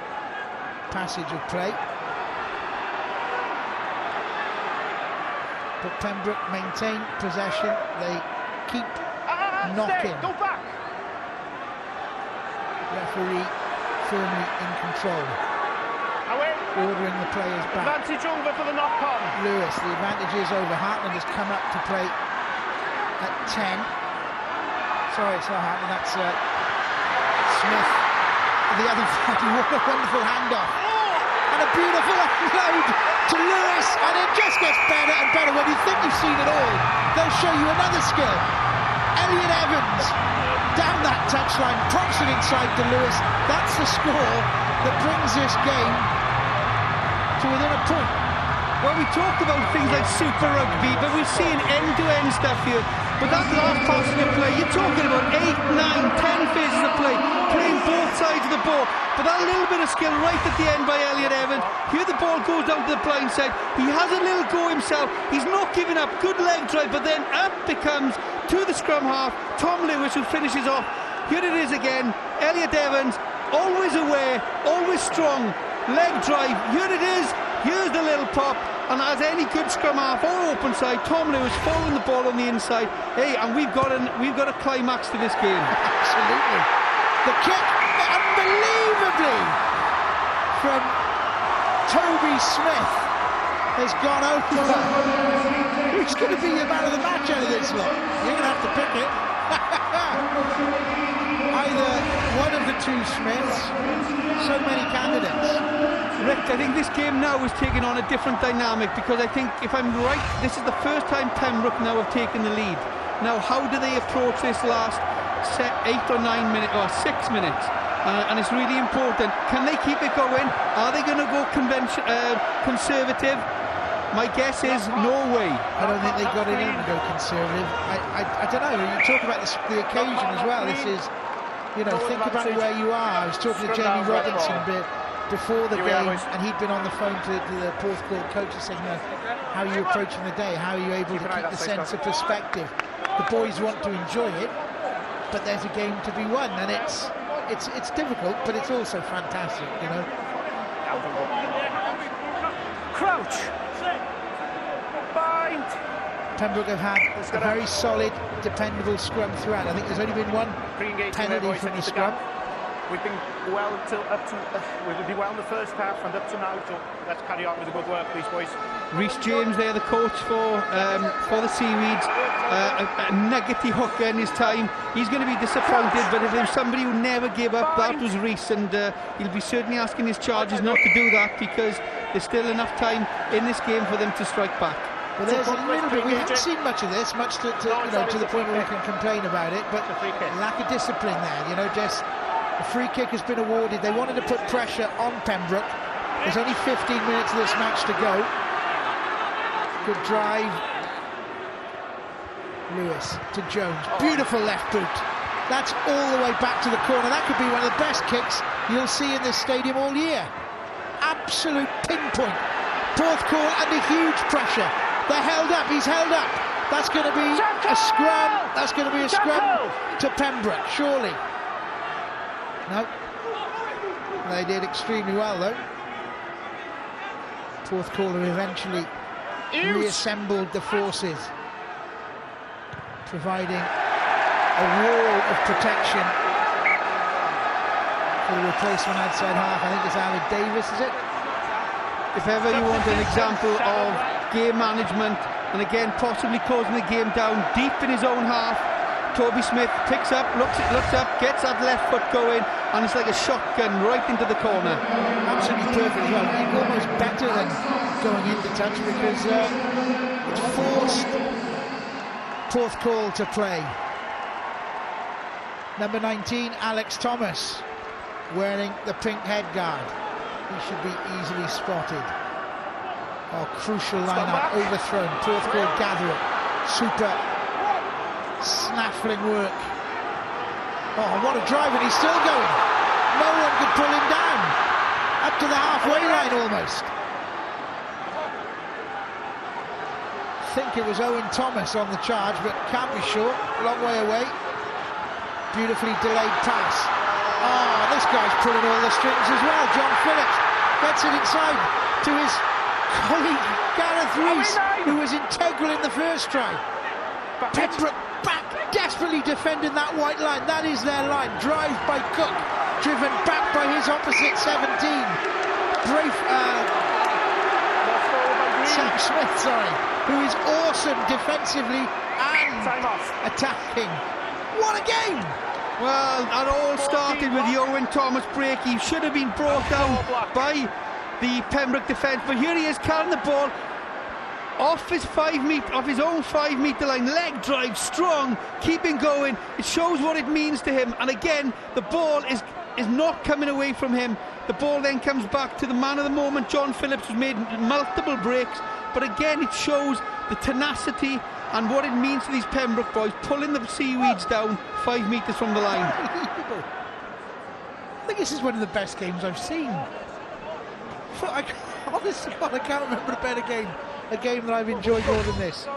passage of play. But Pembroke maintain possession. They keep knocking. Go back. Referee firmly in control. Ordering the players back. Advantage over for the knock-on. Lewis, the advantage is over. Hartland has come up to play at 10. Sorry, it's not Hartland, that's Smith. The other side, what a wonderful handoff. And a beautiful offload to Lewis, and it just gets better and better. When you think you've seen it all, they'll show you another skill. Elliot Evans down that touchline, props it inside to Lewis. That's the score that brings this game to within a point. Well, we talked about things like Super Rugby, but we're seeing end-to-end stuff here. But that last passage of play, you're talking about 8, 9, 10 phases of play, playing both sides of the ball. But that little bit of skill right at the end by Elliot Evans. Here the ball goes down to the blind side. He has a little go himself. He's not giving up. Good leg drive, but then up becomes to the scrum half, Tom Lewis, who finishes off. Here it is again. Elliot Evans, always aware, always strong. Leg drive. Here it is. Here's the little pop, and as any good scrum half or open side, Tom Lewis following the ball on the inside. Hey, and we've got a climax to this game. Absolutely. The kick, unbelievably, from Toby Smith has gone over. Who's going to be the man of the match out of this lot? You're going to have to pick it. Either one of the two Smiths. So many candidates. Rick, I think this game now is taking on a different dynamic, because I think, if I'm right, this is the first time Pembroke now have taken the lead. Now, how do they approach this last 8 or 9 minutes, or 6 minutes? And it's really important. Can they keep it going? Are they going to go conservative? My guess is no way. I don't think they've got it in to go conservative. I don't know. You talk about the occasion as well. This is, you know, think about where you are. I was talking to Jamie Robinson before the game, and he'd been on the phone to the Porthcawl coaches saying, you know, how are you approaching the day? How are you able to keep the sense of perspective? The boys want to enjoy it, but there's a game to be won, and it's difficult, but it's also fantastic, you know. Crouch. Bind. Pembroke have had a very solid, dependable scrum throughout. I think there's only been one penalty from the scrum. We've been well we've been well in the first half and up to now, so let's carry on with the good work, these boys. Rhys James there, the coach for the Seaweeds, a nuggety hooker in his time. He's going to be disappointed, but if there's somebody who never gave up, that was Rhys, and he'll be certainly asking his charges not to do that, because there's still enough time in this game for them to strike back. Well, there's a little bit. We haven't seen much of this, much to the point where we can complain about it, but lack of discipline there. You know, just a free kick has been awarded. They wanted to put pressure on Pembroke. There's only 15 minutes of this match to go. Good drive. Lewis to Jones. Beautiful left boot. That's all the way back to the corner. That could be one of the best kicks you'll see in this stadium all year. Absolute pinpoint. Porthcawl under huge pressure. They're held up. He's held up. That's going to be a scrum. That's going to be a scrum to Pembroke, surely. No. They did extremely well, though. Porthcawl have eventually reassembled the forces, providing a wall of protection for the replacement outside half. I think it's Alec Davis, is it? If ever you want an example of game management, and again possibly closing the game down deep in his own half, Toby Smith picks up, looks up, gets that left foot going, and it's like a shotgun right into the corner. Absolutely perfect as well. Almost better than going into touch, because it's forced Porthcawl to play. Number 19, Alex Thomas, wearing the pink headguard. He should be easily spotted. Oh, crucial line-up, overthrown. Porthcawl gather it. Super snaffling work. Oh, what a drive, and he's still going. No one could pull him down. Up to the halfway line almost. I think it was Owen Thomas on the charge, but can't be sure. Long way away. Beautifully delayed pass. Oh, this guy's pulling all the strings as well. John Phillips gets it inside to his colleague Gareth Rees, who was integral in the first try. Pembroke back, desperately defending that white line. That is their line. Drive by Cook, driven back by his opposite 17. Brave Sam Smith, sorry, who is awesome defensively and attacking. What a game! Well, that all started with the Owen Thomas break. He should have been brought down by the Pembroke defence, but here he is carrying the ball off his own 5 metre line, leg drive, strong, keeping going. It shows what it means to him, and again the ball is not coming away from him. The ball then comes back to the man of the moment, John Phillips, who's made multiple breaks, but again it shows the tenacity and what it means to these Pembroke boys, pulling the Seaweeds down 5 metres from the line. I think this is one of the best games I've seen. Honestly, God, I can't remember a better game. A game that I've enjoyed more than this.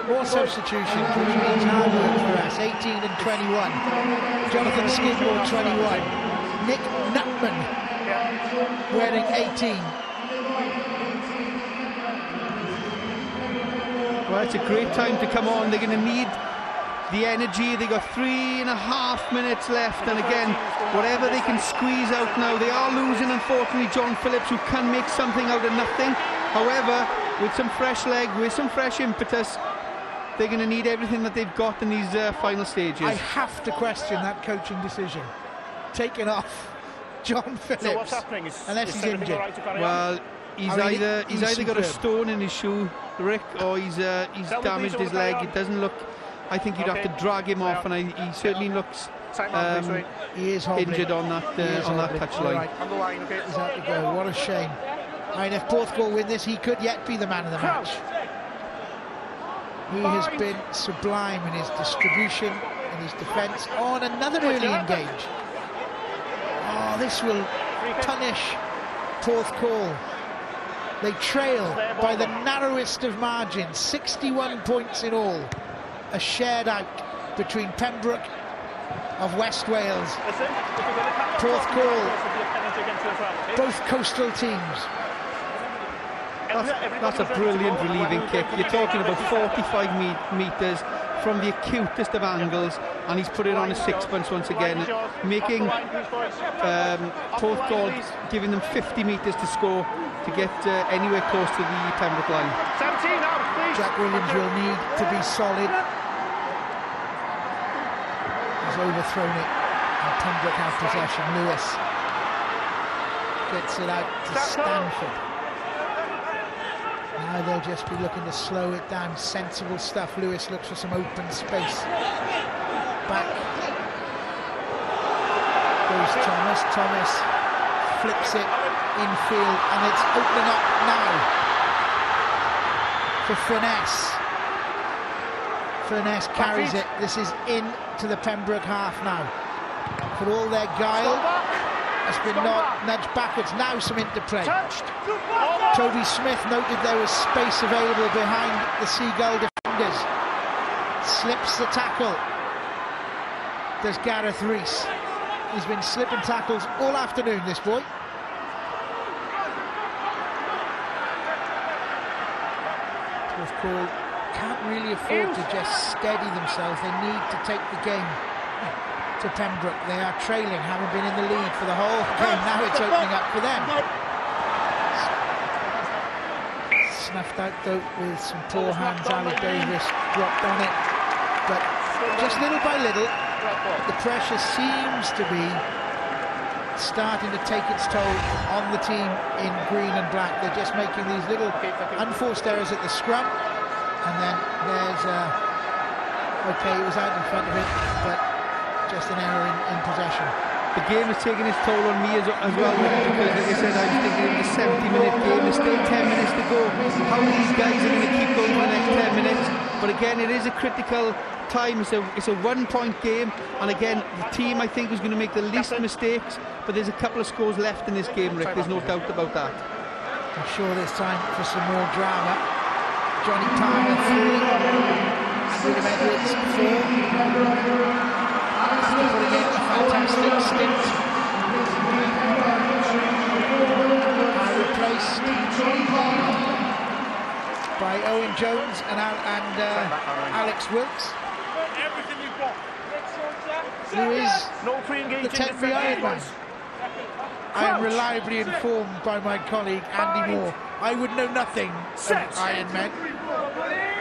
More substitutions, which means hard work for us. 18 and 21. Jonathan Skidmore, 21. Nick Nutman, wearing 18. Well, it's a great time to come on. They're going to need the energy. They got 3.5 minutes left, and again, whatever they can squeeze out now. They are losing, unfortunately, John Phillips, who can make something out of nothing. However, with some fresh leg, with some fresh impetus, they're going to need everything that they've got in these final stages. I have to question that coaching decision. Taking off John Phillips. So what's happening? Unless he's injured. Well, he's either got a stone in his shoe, Rick, or he's damaged his leg. It doesn't look. I think you'd have to drag him off, and he certainly looks he is injured on that touchline. Right. On the line, okay. He's out to go. What a shame. I mean, if Porthcawl win this, he could yet be the man of the match. He has been sublime in his distribution, in his defence. Oh, and another early engage. Oh, this will punish Porthcawl. They trail by the narrowest of margins, 61 points in all, a shared out between Pembroke of West Wales, Porthcawl, both coastal teams. That's a brilliant relieving kick. You're talking about 45 metres from the acutest of angles, and he's put it on a sixpence once again, making Porthcawl, giving them 50 metres to score to get anywhere close to the Pembroke line. Jack Williams will need to be solid. He's overthrown it, and Pembroke have possession. Lewis gets it out to Stanford. Now they'll just be looking to slow it down. Sensible stuff. Lewis looks for some open space. Back goes Thomas. Thomas flips it infield, and it's opening up now for Furness. Furness carries it. This is into the Pembroke half now. For all their guile, has been nudged backwards. Now some interplay. Toby Smith noted there was space available behind the Seagull defenders. Slips the tackle. Does Gareth Rees. He's been slipping tackles all afternoon, this boy. Porthcawl can't really afford to just steady themselves. They need to take the game to Pembroke. They are trailing, haven't been in the lead for the whole game. Now it's opening up for them. Snuffed out though with some poor hands. Ali Davis dropped on it, but just little by little the pressure seems to be starting to take its toll on the team in green and black. They're just making these little unforced errors at the scrum, and then there's okay, it was out in front of him, but just an error in possession. The game has taken its toll on me as well, because like I said, I was thinking it was a 70-minute game. There's still 10 minutes to go. How these guys are going to keep going for the next 10 minutes? But again, it is a critical time. It's a one-point game, and again, the team I think is going to make the least mistakes. But there's a couple of scores left in this game, Rick. There's no doubt about that. I'm sure there's time for some more drama. Johnny Palmer 3, and William Edwards 4. Putting in a fantastic stint. Replaced by Owen Jones and Alex Wilkes. Who is the temporary Ironman. I am reliably informed by my colleague Andy Moore. I would know nothing of Ironmen.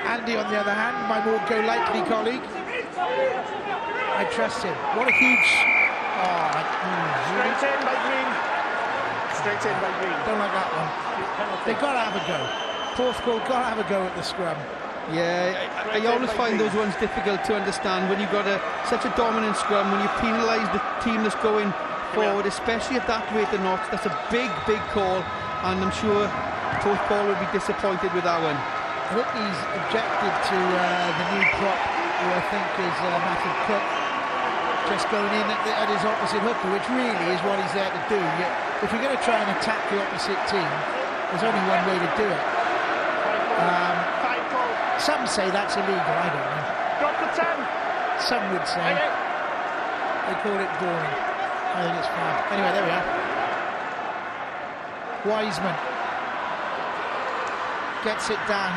Andy, on the other hand, my more go-lightly colleague, I trust him. What a huge... Straight in by Green. Straight in by Green. Don't like that one. They've got to have a go. Porthcawl got to have a go at the scrum. Yeah, I always find those ones difficult to understand when you've got such a dominant scrum, when you penalise the team that's going forward, especially at that rate of knots. That's a big, big call, and I'm sure Porthcawl will be disappointed with that one. I think he's objected to the new prop, who I think is Matthew Cook, just going in at his opposite hooker, which really is what he's there to do. If you're going to try and attack the opposite team, there's only one way to do it. Some say that's illegal, I don't know. Drop the 10. Some would say they call it boring. I think it's fine. Anyway, there we are. Wiseman gets it down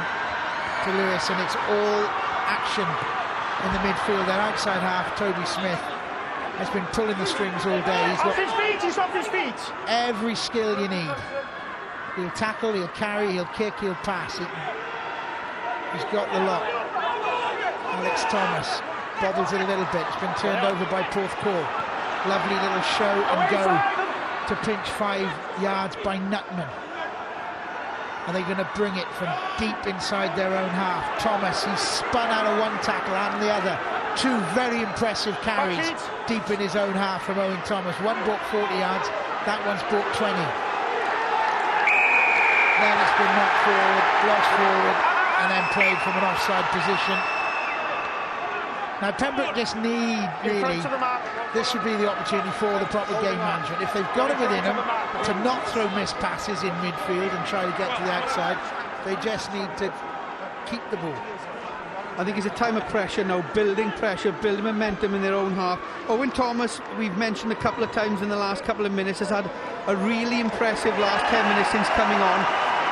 to Lewis, and it's all action in the midfield. Their outside half, Toby Smith, has been pulling the strings all day. He's got he's off his feet. Every skill you need. He'll tackle, he'll carry, he'll kick, he'll pass. He's got the lot. Alex Thomas bobbles it a little bit. It's been turned over by Porthcawl. Lovely little show and go to pinch 5 yards by Nutman. Are they going to bring it from deep inside their own half? Thomas, he's spun out of one tackle and the other. 2 very impressive carries deep in his own half from Owen Thomas. One brought 40 yards, that one's brought 20. Then it's been knocked forward, lost forward, and then played from an offside position. Now Pembroke just need, really, this would be the opportunity for the proper game management. If they've got it within them to not throw missed passes in midfield and try to get to the outside, they just need to keep the ball. I think it's a time of pressure now, building pressure, building momentum in their own half. Owen Thomas, we've mentioned a couple of times in the last couple of minutes, has had a really impressive last 10 minutes since coming on.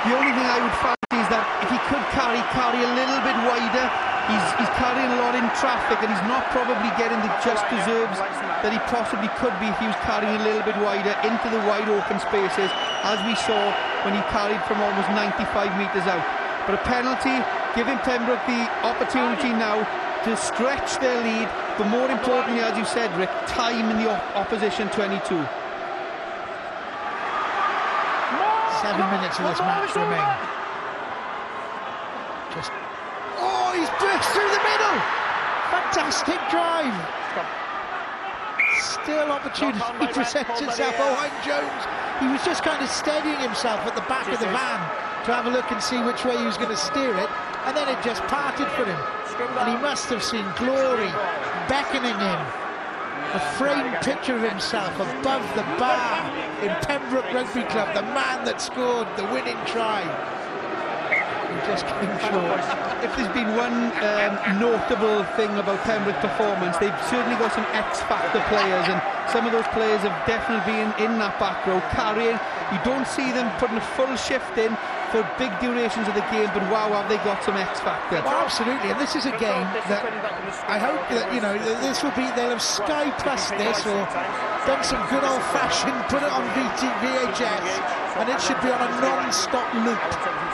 The only thing I would fancy is that if he could carry a little bit wider. He's carrying a lot in traffic and he's not probably getting the just deserves that he possibly could be if he was carrying a little bit wider into the wide open spaces, as we saw when he carried from almost 95 metres out. But a penalty, giving Pembroke the opportunity now to stretch their lead, but more importantly, as you said, Rick, time in the opposition 22. 7 minutes of this match remain. He's burst through the middle. Fantastic drive. Still opportunity presents itself. Owen Jones, he was just kind of steadying himself at the back of the van to have a look and see which way he was going to steer it, and then it just parted for him. And he must have seen glory beckoning him. A framed picture of himself above the bar in Pembroke Rugby Club, the man that scored the winning try. Just came short. If there's been one notable thing about Pembroke's performance, they've certainly got some X-factor players, and some of those players have definitely been in that back row carrying. You don't see them putting a full shift in for big durations of the game, but wow, have they got some X-factor. Well, absolutely, and this is a game that I hope that, you know, this will be, they'll have Sky Plus this or done some good old-fashioned, put it on VHS, and it should be on a non-stop loop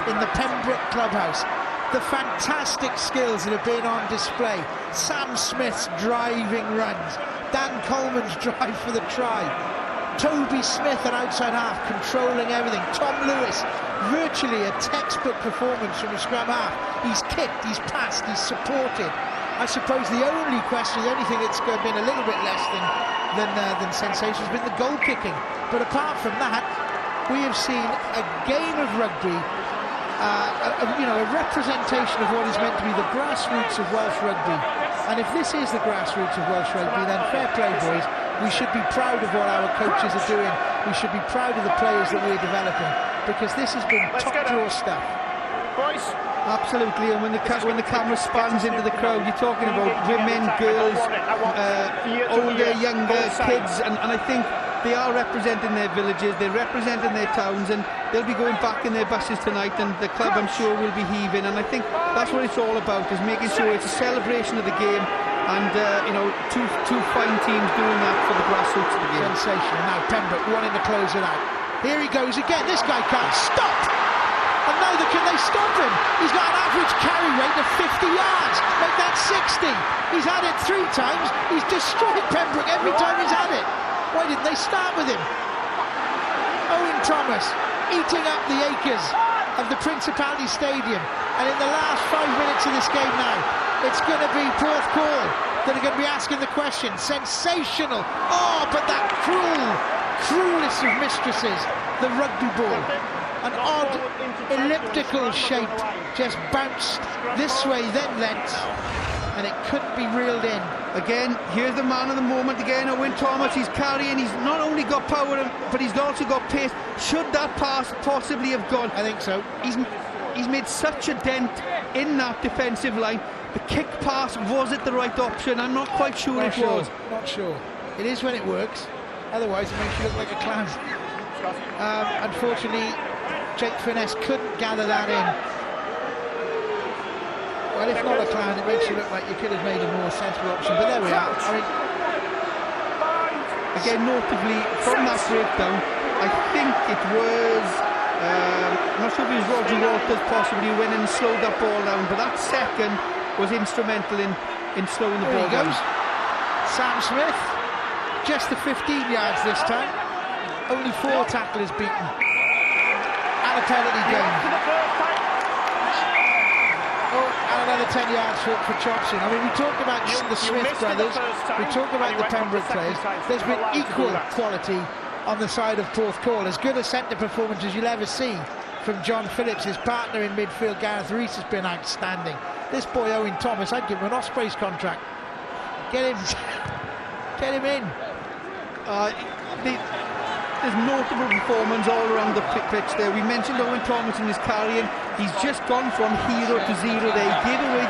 in the Pembroke clubhouse. The fantastic skills that have been on display. Sam Smith's driving runs, Dan Coleman's drive for the try, Toby Smith an outside half controlling everything, Tom Lewis, virtually a textbook performance from a scrum half. He's kicked, he's passed, he's supported. I suppose the only question, the only thing that's been a little bit less than sensation has been the goal kicking. But apart from that, we have seen a game of rugby, a representation of what is meant to be the grassroots of Welsh rugby. And if this is the grassroots of Welsh rugby, then fair play, boys. We should be proud of what our coaches are doing. We should be proud of the players that we're developing, because this has been top-drawer stuff. Boys. Absolutely, and when the camera spans into the crowd, you're talking about women, girls, older, younger, kids, and I think they are representing their villages, they're representing their towns, and they'll be going back in their buses tonight, and the club, I'm sure, will be heaving. And I think that's what it's all about, is making sure it's a celebration of the game, and two fine teams doing that for the grassroots of the game. Sensational. Now Pembroke wanting to close it out. Here he goes again. This guy can't stop. And neither can they stop him. He's got an average carry rate of 50 yards. Make that 60. He's had it 3 times. He's destroyed Pembroke every time he's had it. Why didn't they start with him? Owen Thomas eating up the acres of the Principality Stadium. And in the last 5 minutes of this game now, it's going to be Porthcawl that are going to be asking the question. Sensational. Oh, but that cruelest of mistresses, the rugby ball. An odd elliptical shape just bounced this way, then length, and it couldn't be reeled in. Again, here's the man of the moment again, Owen Thomas. He's carrying, he's not only got power, but he's also got pace. Should that pass possibly have gone? I think so. He's made such a dent in that defensive line. The kick pass, was it the right option? I'm not quite sure it was. Not sure. It is when it works. Otherwise, it makes you look like a clown. Unfortunately, Jake Finesse couldn't gather that in. Well, if not a clown, it makes you look like you could have made a more sensible option. But there we are. I mean, again, notably from that breakdown, I think it was, I'm not sure if it was Roger Walters possibly went and slowed that ball down, but that second was instrumental in slowing the ball down. Sam Smith, just the 15 yards this time. only 4 tacklers beaten. And a penalty game. Oh, and another 10 yards for Chopson. I mean, we talked about the Smith brothers, we talked about the Pembroke players. There's been equal quality on the side of Porthcawl. As good a centre performance as you'll ever see from John Phillips. His partner in midfield, Gareth Rees, has been outstanding. This boy, Owen Thomas, I'd give him an Ospreys contract. Get him in. There's notable performance all around the pitch there. We mentioned Owen Thomas in his carrying. He's just gone from hero to zero there. He gave away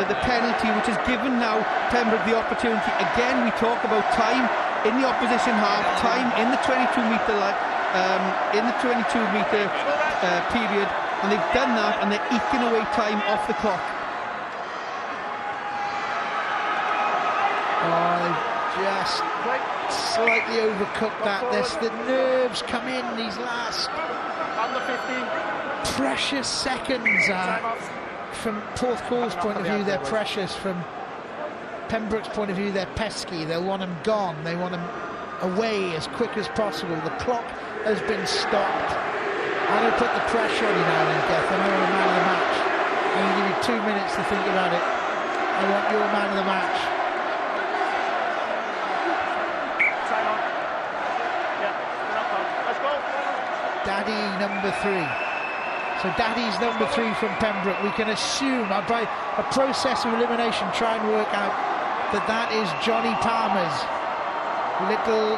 the penalty, which has given now Pembroke the opportunity. Again, we talk about time in the opposition half, time in the 22-metre line, in the 22-metre period, and they've done that, and they're eking away time off the clock. Oh, they've just slightly overcooked that. The nerves come in these last precious seconds. From Porthcawl's point of view, they're precious. From Pembroke's point of view, they're pesky. They'll want them gone. They want them away as quick as possible. The clock has been stopped. I'm going to put the pressure on you now then, Geth. I know you're a man of the match. I'm going to give you 2 minutes to think about it. I want your man of the match. Daddy number 3. So Daddy's number 3 from Pembroke. We can assume, by a process of elimination, try and work out that is Johnny Palmer's little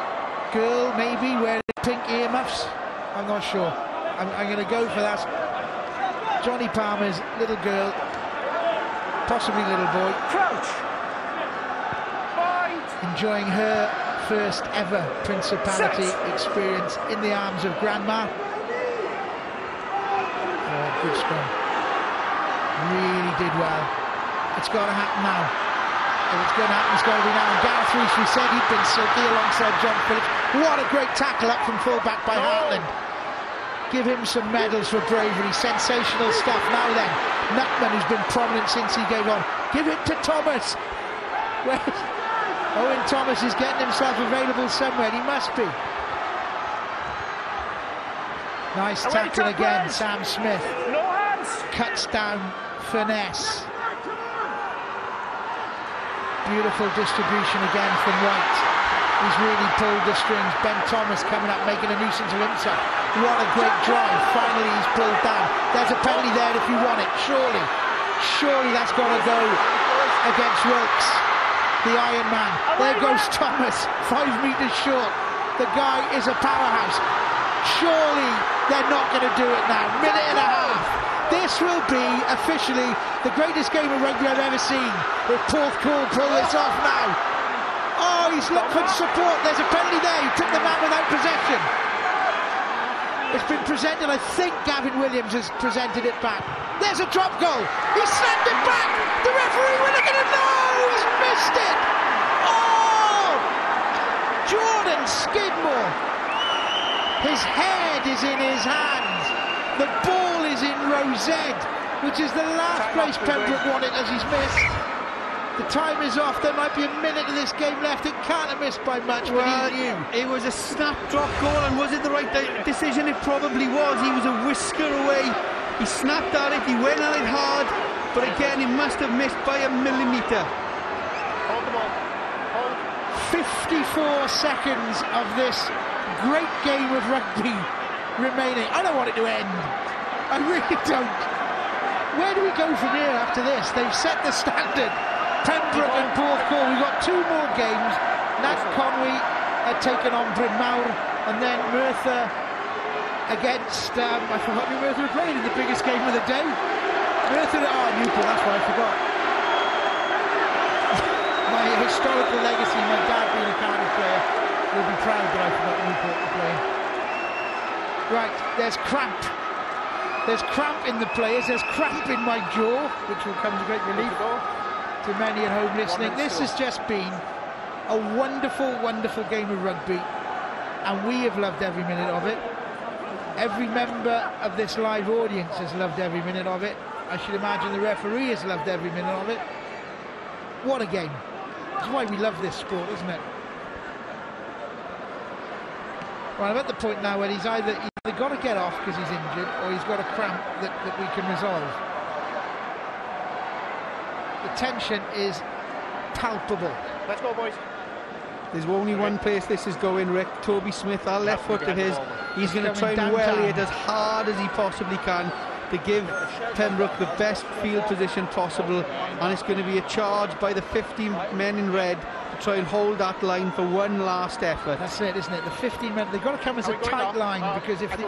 girl, maybe, wearing pink earmuffs. I'm not sure. I'm going to go for that. Johnny Palmer's little girl, possibly little boy. Crouch. Enjoying her first ever Principality experience in the arms of Grandma. Oh, good scrum. Really did well. It's got to happen now. If it's going to happen, it's got to be now. And Gareth Rees, we said he'd been silky alongside John Phillips. What a great tackle up from full-back by Hartland. Give him some medals for bravery. Sensational stuff. Now then, Nutman, who's been prominent since he gave on. Give it to Thomas. Owen Thomas is getting himself available somewhere. He must be. Nice tackle again, Sam Smith. No hands. Cuts down finesse. Beautiful distribution again from White. He's really pulled the strings. Ben Thomas coming up, making a nuisance of himself. What a great drive. Finally he's pulled down. There's a penalty there if you want it. Surely that's got to go against Wilkes, the Iron Man. There goes Thomas, 5 metres short. The guy is a powerhouse. Surely they're not going to do it now. Minute and a half. This will be officially the greatest game of rugby I've ever seen. If Porthcawl pull this off now. Oh, he's looked for support. There's a penalty there. He took the man without possession. It's been presented. I think Gavin Williams has presented it back. There's a drop goal. He slammed it back. The referee will look at it. No, he's missed it. Oh, Jordan Skidmore. His head is in his hands. The ball is in row Z, which is the last place Pembroke wanted as he's missed. The time is off. There might be a minute of this game left. It can't have missed by much, but he knew. It was a snap drop goal, and was it the right decision? It probably was. He was a whisker away. He snapped at it. He went at it hard, but again, he must have missed by a millimetre. Hold the ball. Hold. 54 seconds of this great game of rugby remaining. I don't want it to end. I really don't. Where do we go from here after this? They've set the standard. Pembroke and Porthcawl. We've got 2 more games. Nat Conwy had taken on Bryn Mawr, and then Merthyr against I forgot who Merthyr had played in the biggest game of the day. Merthyr Newport, that's what I forgot. My historical legacy, my dad being a Cardiff player, will be proud that I forgot Newport to play. Right, there's cramp. There's cramp in the players. There's cramp in my jaw, which will come to great relief to many at home listening. This has just been a wonderful, wonderful game of rugby, and we have loved every minute of it. Every member of this live audience has loved every minute of it. I should imagine the referee has loved every minute of it. What a game. That's why we love this sport, isn't it? Well, I'm at the point now where he's either got to get off because he's injured, or he's got a cramp that we can resolve. The tension is palpable. Let's go, boys. There's only one place this is going, Rick. Toby Smith, our left foot of his, he's going to try and well it as hard as he possibly can to give Pembroke the best field position possible, and it's going to be a charge by the 50 men in red to try and hold that line for one last effort. That's it, isn't it? The 15 men, they've got to come as a tight line, because if they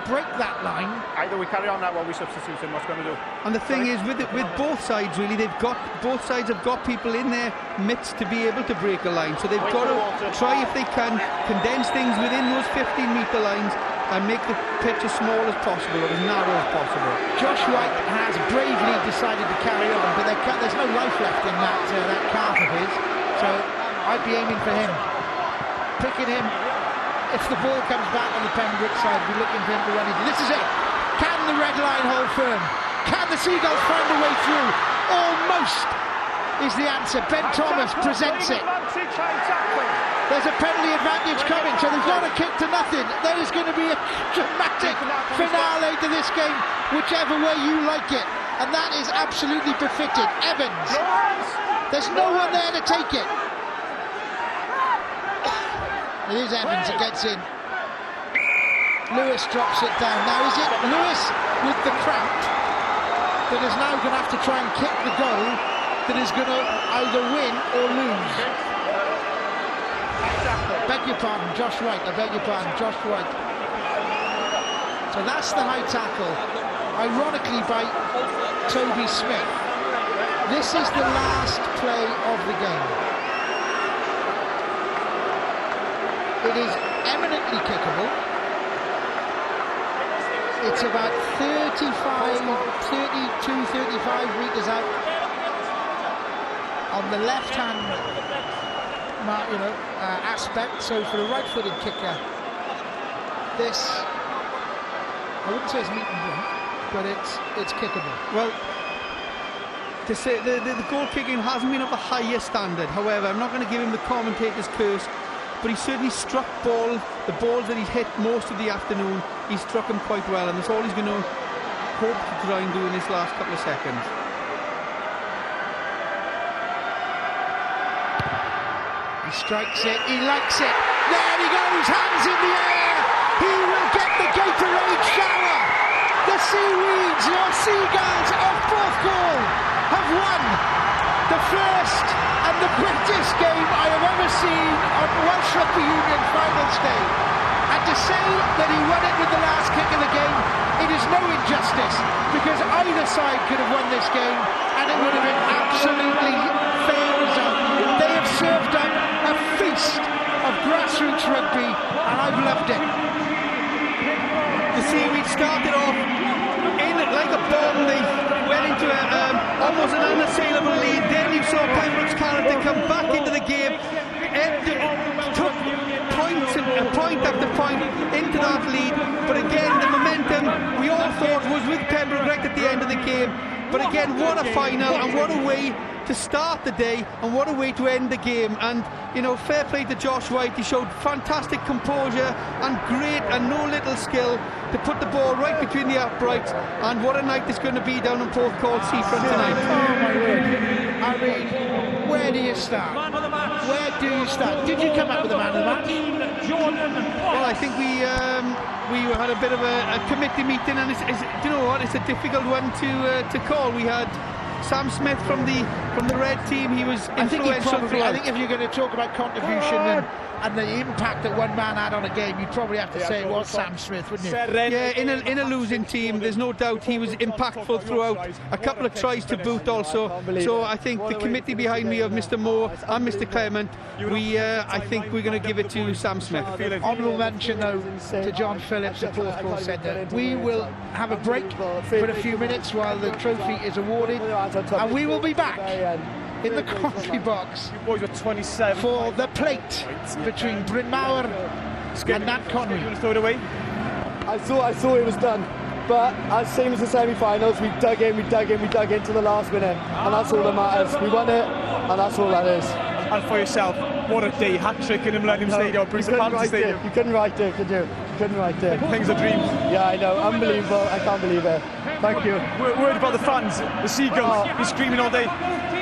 break that line, either we carry on that or we substitute him. What's going to do? And the thing is, with both sides, really, both sides have got people in their midst to be able to break a line, so they've got to try, if they can, condense things within those 15-metre lines and make the pitch as small as possible, or as narrow as possible. Josh White has bravely decided to carry on, but there's no life left in that calf of his, so I'd be aiming for him. Picking him, if the ball comes back on the Pembroke side, be looking for him to run into. This is it. Can the red line hold firm? Can the Seagulls find a way through? Almost is the answer. Ben Thomas presents it. There's a penalty advantage coming, so they've got a kick to nothing. There is going to be a dramatic finale to this game, whichever way you like it, and that is absolutely befitting. Evans, there's no one there to take it. It is Evans that gets in. Lewis drops it down. Now is it Lewis with the cramp that is now going to have to try and kick the goal that is going to either win or lose? Beg your pardon, Josh White. I beg your pardon, Josh White. So that's the high tackle, ironically by Toby Smith. This is the last play of the game. It is eminently kickable. It's about 32, 35 metres out on the left-hand aspect. So for a right-footed kicker, this, I wouldn't say it's meat and drink, but it's kickable. Well, to say the goal kicking hasn't been of the highest standard. However, I'm not going to give him the commentator's curse, but he certainly struck the balls that he's hit most of the afternoon. He struck them quite well, and that's all he's going to hope to try and do in this last couple of seconds. He strikes it, he likes it, there he goes, hands in the air, he will get the Gatorade shower. The Seaweeds, your Seagulls of Porthcawl, have won the first and the greatest game I have ever seen on Welsh Rugby Union Finals Day. And to say that he won it with the last kick of the game, it is no injustice, because either side could have won this game and it would have been absolutely fair result. They have served up a feast of grassroots rugby, and I've loved it. The Seaweeds started off in like a bomb. They went into almost an unassailable lead. Then you saw Pembroke's character come back into the game and took point after point into that lead. But again, the momentum we all thought was with Pembroke right at the end of the game. But again, what a final, and what a way to start the day, and what a way to end the game. And you know, fair play to Josh White. He showed fantastic composure and great and no little skill to put the ball right between the uprights. And what a night it's going to be down on Porthcawl seafront tonight. Oh my word. I mean, where do you start? Where do you start? Did you come up with a man of the match? Well, I think we had a bit of a committee meeting, and do you know what? It's a difficult one to call. We had Sam Smith from the red team. He was influential. I think if you're going to talk about contribution and the impact that one man had on a game, you'd probably have to say it was Sam Smith, wouldn't you? Yeah, in a losing team, there's no doubt he was impactful throughout. A couple of tries to boot also. So I think the committee behind me of Mr. Moore and Mr. Clement, I think we're going to give it to Sam Smith. Honourable mention though to John Phillips at Porthcawl Centre. We will have a break for a few minutes while the trophy is awarded, and we will be back in the commentary box for the plate between Bryn Mawr and Nant Conwy. You want to throw it away? I thought it was done, but as same as the semi-finals, we dug in to the last minute, and that's all that matters. We won it, and that's all that is. And for yourself, what a day. Hat-trick in the Millennium Stadium, Bristol Palace Stadium. You couldn't write it, could you? You couldn't write it. Things are dreams. Yeah, I know. Unbelievable. I can't believe it. Thank you. Word about the fans, the Seagulls, be screaming all day.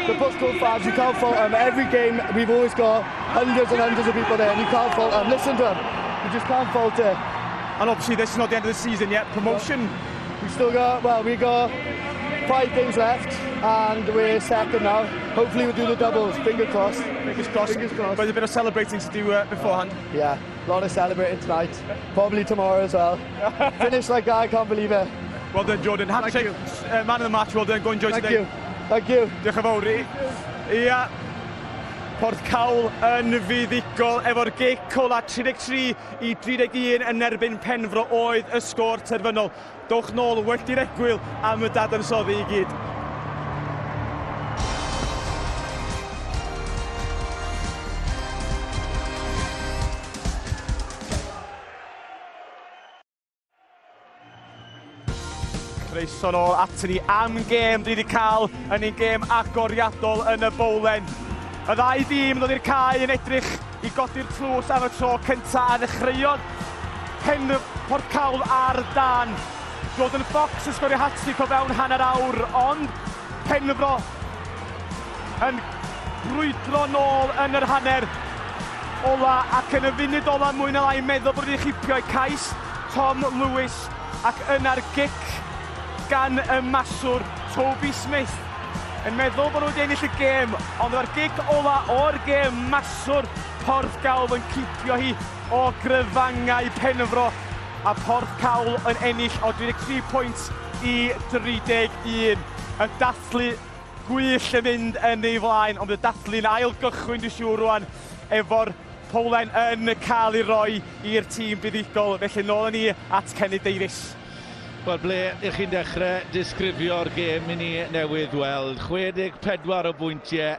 The Porthcawl fans, you can't fault them. Every game, we've always got hundreds and hundreds of people there, and you can't fault them. Listen to them. You just can't fault it. And obviously, this is not the end of the season yet. Promotion. We still got, well, we got 5 games left, and we're second now. Hopefully we'll do the doubles, fingers crossed. Fingers crossed. Fingers crossed. But there's a bit of celebrating to do beforehand. Yeah, a lot of celebrating tonight. Probably tomorrow as well. Finish like that, I can't believe it. Well done, Jordan. Hat-trick, man of the match, well done. Go enjoy today. Thank you. Diolch yn fawr i. Ia, Porthcawl yn fuddigol efo'r gic ola 33 I 31 yn erbyn Penfro oedd y sgôr terfynol. Dowch nôl wedi'r egwyl am y dadansoddi I gyd. Croeso nôl at ni am gêm dwi wedi cael yn ein gêm agoriadol yn y bowlen. Y ddau dîm ddod i'r cae yn edrych I godi'r tlws am y tro cyntaf a ddechreuodd Porthcawl ar dan. Jordan Fox yn sgorio hat-trick o fewn hanner awr, ond Penfro yn brwydro nôl yn yr hanner ola ac yn y funud ola mwy na lai meddwl bod wedi'i chipio I cais Tom Lewis ac yna'r gic gan y maswr Toby Smith yn meddwl bod nhw wedi ennill y gêm, ond efo'r gig ola o'r gêm maswr Porthcawl yn cipio hi o gryfangau Penfro a Porthcawl yn ennill o 23 pwynt I 31. Y dathlu gwyll yn mynd yn ei flaen, ond y dathlu'n ail gychwyn dwi'n siŵr rwan efo'r Powlen yn cael ei roi i'r tîm buddigol, felly nôl ni at Kenny Davies. Wel, ble ych chi'n dechrau disgrifio'r gêm I ni newydd weld. 64 o bwyntiau,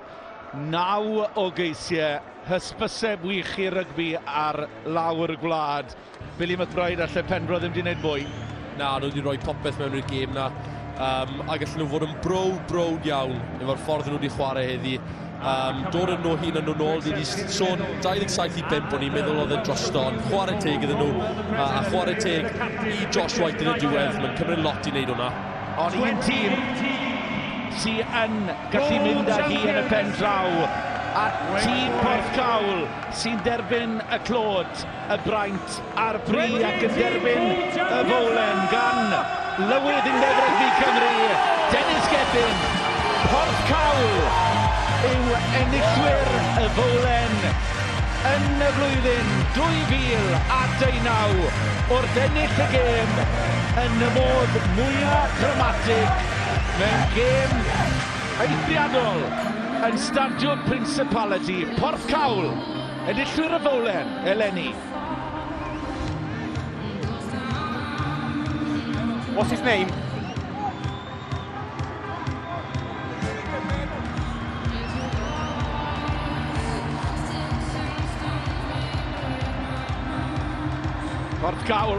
9 o geisiau, hysbyseb wych I rygbi ar lawr y gwlad. Billy McBride allan Penfro ddim wedi gwneud mwy. Na, nhw wedi rhoi popeth mewn i'r gêm na. A gallen nhw fod yn browd iawn efo'r ffordd nhw wedi chwarae heddi. Dod yn nhw hun yn nhw nôl, wedi sôn 27 I 5 o'n i'n meddwl oedd yn drosto, chwarae teg iddyn nhw, a chwarae teg I Josh White yn y diwedd, mae'n cymryd lot I wneud hwnna. Ond un tîm sy'n gallu mynd â hi yn y pen draw, a tîm Porthcawl sy'n derbyn y clod, y braint a'r bri ac yn derbyn y fowlen gan Lywydd Undeb Rygbi Cymru, Dennis Gedyn, Porthcawl yw enillwyr y fowlen yn y flwyddyn 2019 wrth ennill y gêm yn y modd mwyaf dramatig mewn gêm eithriadol yn Stadiwm Principality. Porthcawl enillwyr y fowlen eleni. What's his name? Porthcawl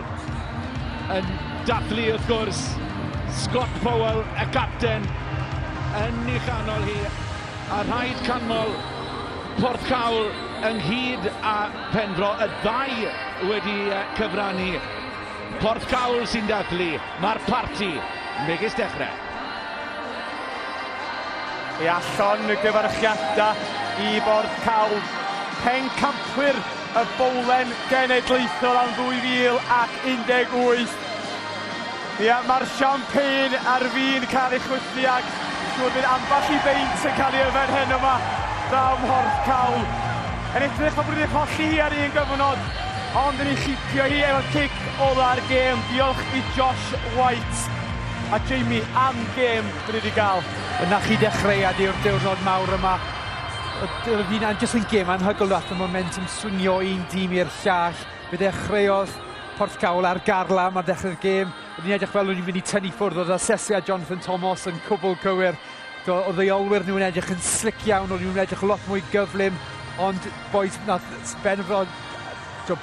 yn dathlu wrth gwrs, Scott Powell, y capten, yn ei chanol hi, a rhaid canmol Porthcawl ynghyd a Penfro, y ddau wedi cyfrannu. Porthcawl sy'n dathlu, mae'r parti megis dechrau. I allon y gyfarchiadau I Porthcawl, pencampwyr y bowlen genedlaethol am 2018. Ia, mae'r champagne ar fin cael ei chwythu ac siŵr bydd amball I beint yn cael ei yfed yma daw Porthcawl. Yn edrych o bod wedi'i colli hi ar un gyfnod, ond yn ei chipio hi efo'r cic ola'r gêm. Diolch I Josh White a Jamie am gêm dyn ni wedi gael. Yna chi dechreuad i'r diwrnod mawr yma. Fi'n jyst yn gêm anhygol at y momentum swingio un dîm i'r llall. Fe dechreuodd Porthcawl ar garla am ar dechrau'r gêm. Ni'n edrych fel o'n i'n mynd I tynnu ffwrdd oedd asesiad Jonathan Thomas yn cwbl cywir. Oedd eiolwyr nhw'n edrych yn slick iawn, oedd nhw'n edrych lot mwy gyflym. Ond boes nath Penfro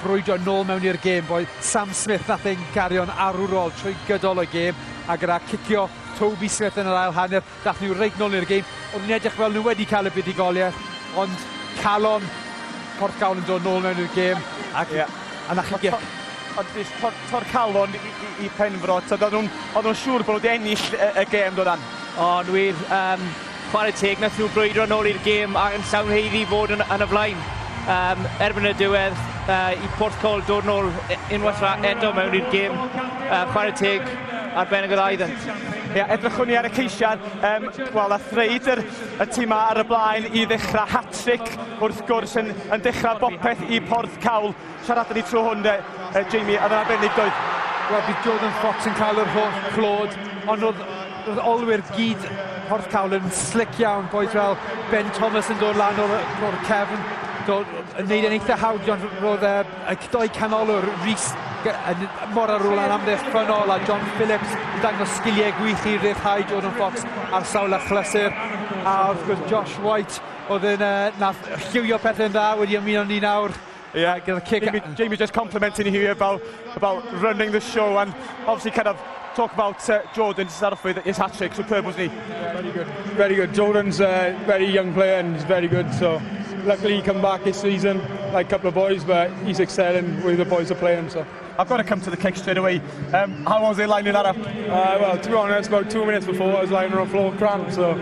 brwydro nôl mewn i'r gêm. Sam Smith nath ein gario'n arwrol trwy gydol y gêm. A gyda cicio Toby Smith yn yr ail hanner, dath nhw reit nôl i'r gêm. Oedd nhw'n edrych fel nhw wedi cael y buddigoliaeth, ond calon Porthcawl yn dod nôl mewn i'r gêm. A na chi... Porthcawlon i Pembroke, oedd nhw'n siŵr bod nhw wedi ennill y gêm dod an. Ond wir, chwarae teg nath nhw brwydro nôl i'r gêm a yn llawn heiddi fod yn y flaen. Erbyn y diwedd, i Porthcawl dod nôl unwaith eto mewn i'r gêm. Chwarae teg arbennig o dda iddyn. Edrychwn ni ar y ceisiad, wel, a threid y tîm ar y blaen i ddechrau hat-trick, wrth gwrs yn dechrau bopeth i Porthcawl. Siarad ni trwy hwn, Jamie, a dyna arbennig doedd. Wel, bydd Jordan Fox yn cael yr holl clod, ond oedd olwyr gyd Porthcawl yn slick iawn, boed fel Ben Thomas yn dod lan o'r cefn, yn neud yn eitha hawdd, ond roedd y doi canolwr, Rhys mor ar ôl yn amddiff ffynol, a John Phillips yn dangos sgiliau gwych i ryddhau Jordan Fox ar sawl a chlysur, a wrth gwrs Josh White oedd yn nath lliwio pethau'n dda wedi ymuno ni nawr. Yeah, Jamie just complimenting you about running the show and obviously kind of talk about Jordan to start off with his hat-trick. Superb, wasn't he? Yeah, very good. Very good. Jordan's a very young player and he's very good. So luckily he come back this season like a couple of boys, but he's excelling with the boys are playing. So I've got to come to the kick straight away. How was it lining that up? Well, to be honest, about 2 minutes before I was lying on the floor cramped. So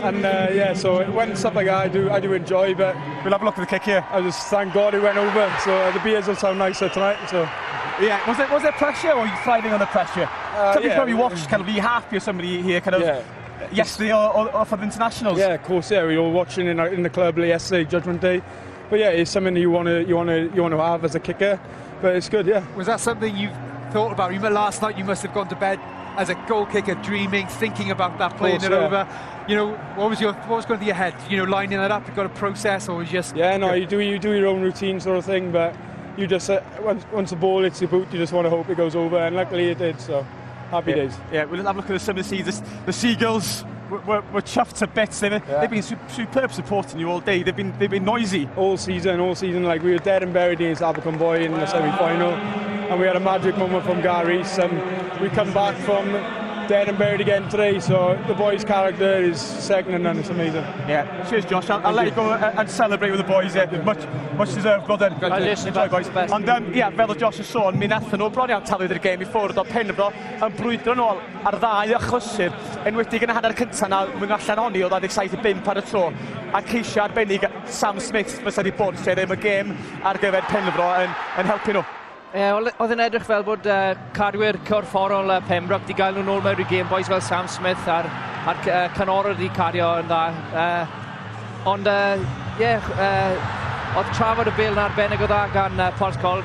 and yeah, so when stuff like that I do enjoy, but we'll have a look at the kick here. I just thank God it went over. So the beers will sound nicer tonight. So yeah, was there pressure or were you thriving under pressure? Somebody probably watched, kind of, be happy or somebody here, kind of. Yesterday or for the internationals. Yeah, of course. Yeah, we were watching in the club yesterday, Judgment Day. But yeah, it's something you want to have as a kicker. But it's good, yeah. Was that something you thought about? You remember last night you must have gone to bed as a goal kicker, dreaming, thinking about that, playing it over. You know, what was going through your head? You know, lining it up, you've got to process, or was just... Yeah, no, you do your own routine sort of thing, but you just once the ball hits the boot, you just want to hope it goes over, and luckily it did. So happy days. Yeah, we'll have a look at some of the scenes. The Seagulls were chuffed to bits. They've been superb supporting you all day. They've been noisy all season. Like we were dead and buried against Aberconboy in the semi-final, and we had a magic moment from Gary, and we come back from dead and buried again today. So the boys' character is second to none. It's amazing. Yeah, cheers, Josh. I'll let you go and celebrate with the boys. Much deserved. Well done. Enjoy, boys. Ond yeah, fel o Josh yn sôn, mi nathon nhw bron iawn talwyd i'r gêm i ffwrdd o Pembroke yn brwydro nôl ar ddau achlysur, enwedig yn y hanner cyntaf na mwyn allan honni o 27-5 ar y tro, a ceisio arbennig Sam Smith fysa wedi bod lle ddim y gêm ar gyfer Pembroke yn helpu nhw. Oedd yn edrych fel bod cadwyr corfforol Pembroke wedi gael nhw nôl mewn i'r gêm, boes fel Sam Smith a'r canolwr wedi cario yn dda. Ond oedd trafod y bil yn arbennig o dda gan Porthcawl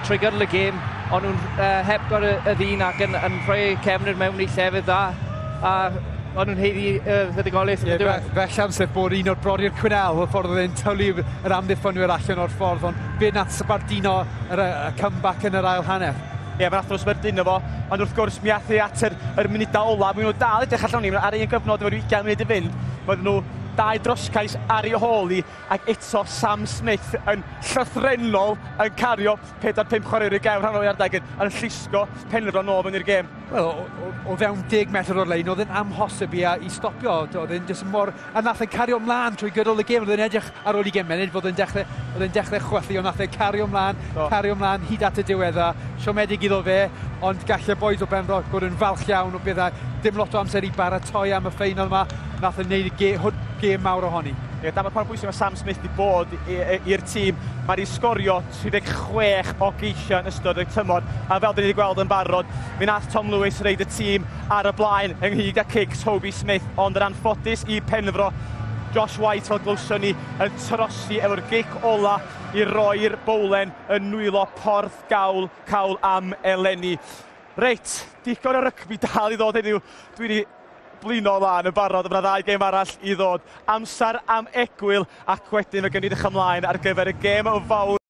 trwy gydol y gêm, ond nhw'n hepgor y ddyn ac yn rhoi cefnir mewn i llefydd dda, a ond nhw'n heiddi fuddigoliaeth yn y diwedd. Felly amser bod un o'r brodi'r Cwynel, y ffordd oedd e'n tywlu yr amddiffynwyr allan o'r ffordd, ond be nath sbardino y comeback yn yr ail hanner? Ie, mae'n athro sbardino fo, ond wrth gwrs mi ath at yr munudau ola, mwyn nhw dal edrych allan ni, ar un gyfnod efo'r 20 munud i fynd, oedd nhw 2 droscais ar ei hôl i, ac eto Sam Smith yn llythrenol yn cario 4-5 chwaraewr i gefn rhan o'r ardegyn, yn llusgo Pembroke nôl yn i'r gêm. Wel, o fewn 10 metr o'r lein, oedd yn amhosib i stopio, oedd yn jyst mor... A nath e'n cario ymlaen trwy gydol y gêm, oedd yn edrych ar ôl i gêm munud, oedd e'n dechrau chwethu, ond nath e'n cario ymlaen hyd at y diwedda, siomedig iddo fe, ond gallai boys o Pembroke bod yn falch iawn o byddai dim lot o amser i baratoi am y ffeinal yma, nath e'n neud gêm mawr ohoni. Ie, dyma pan bwysig mae Sam Smith wedi bod i'r tîm. Mae wedi sgorio 36 o geisio yn ystod y tymor, a fel dyn ni wedi gweld yn barod, mi nath Tom Lewis reid y tîm ar y blaen ynghyd â kicks Toby Smith, ond yn anffodus i Pembroke, Josh White fel glwson ni yn trosi efo'r gic ola i roi'r bowlen yn nwylo Porthcawl cawl am eleni. Reit, digon o rygbi dal i ddod heddiw. Dwi wedi blino lan yn barod, yma 2 gêm arall i ddod. Amser am egwyl, ac wedyn mae gen i ddechrau ymlaen ar gyfer y gêm o fawr.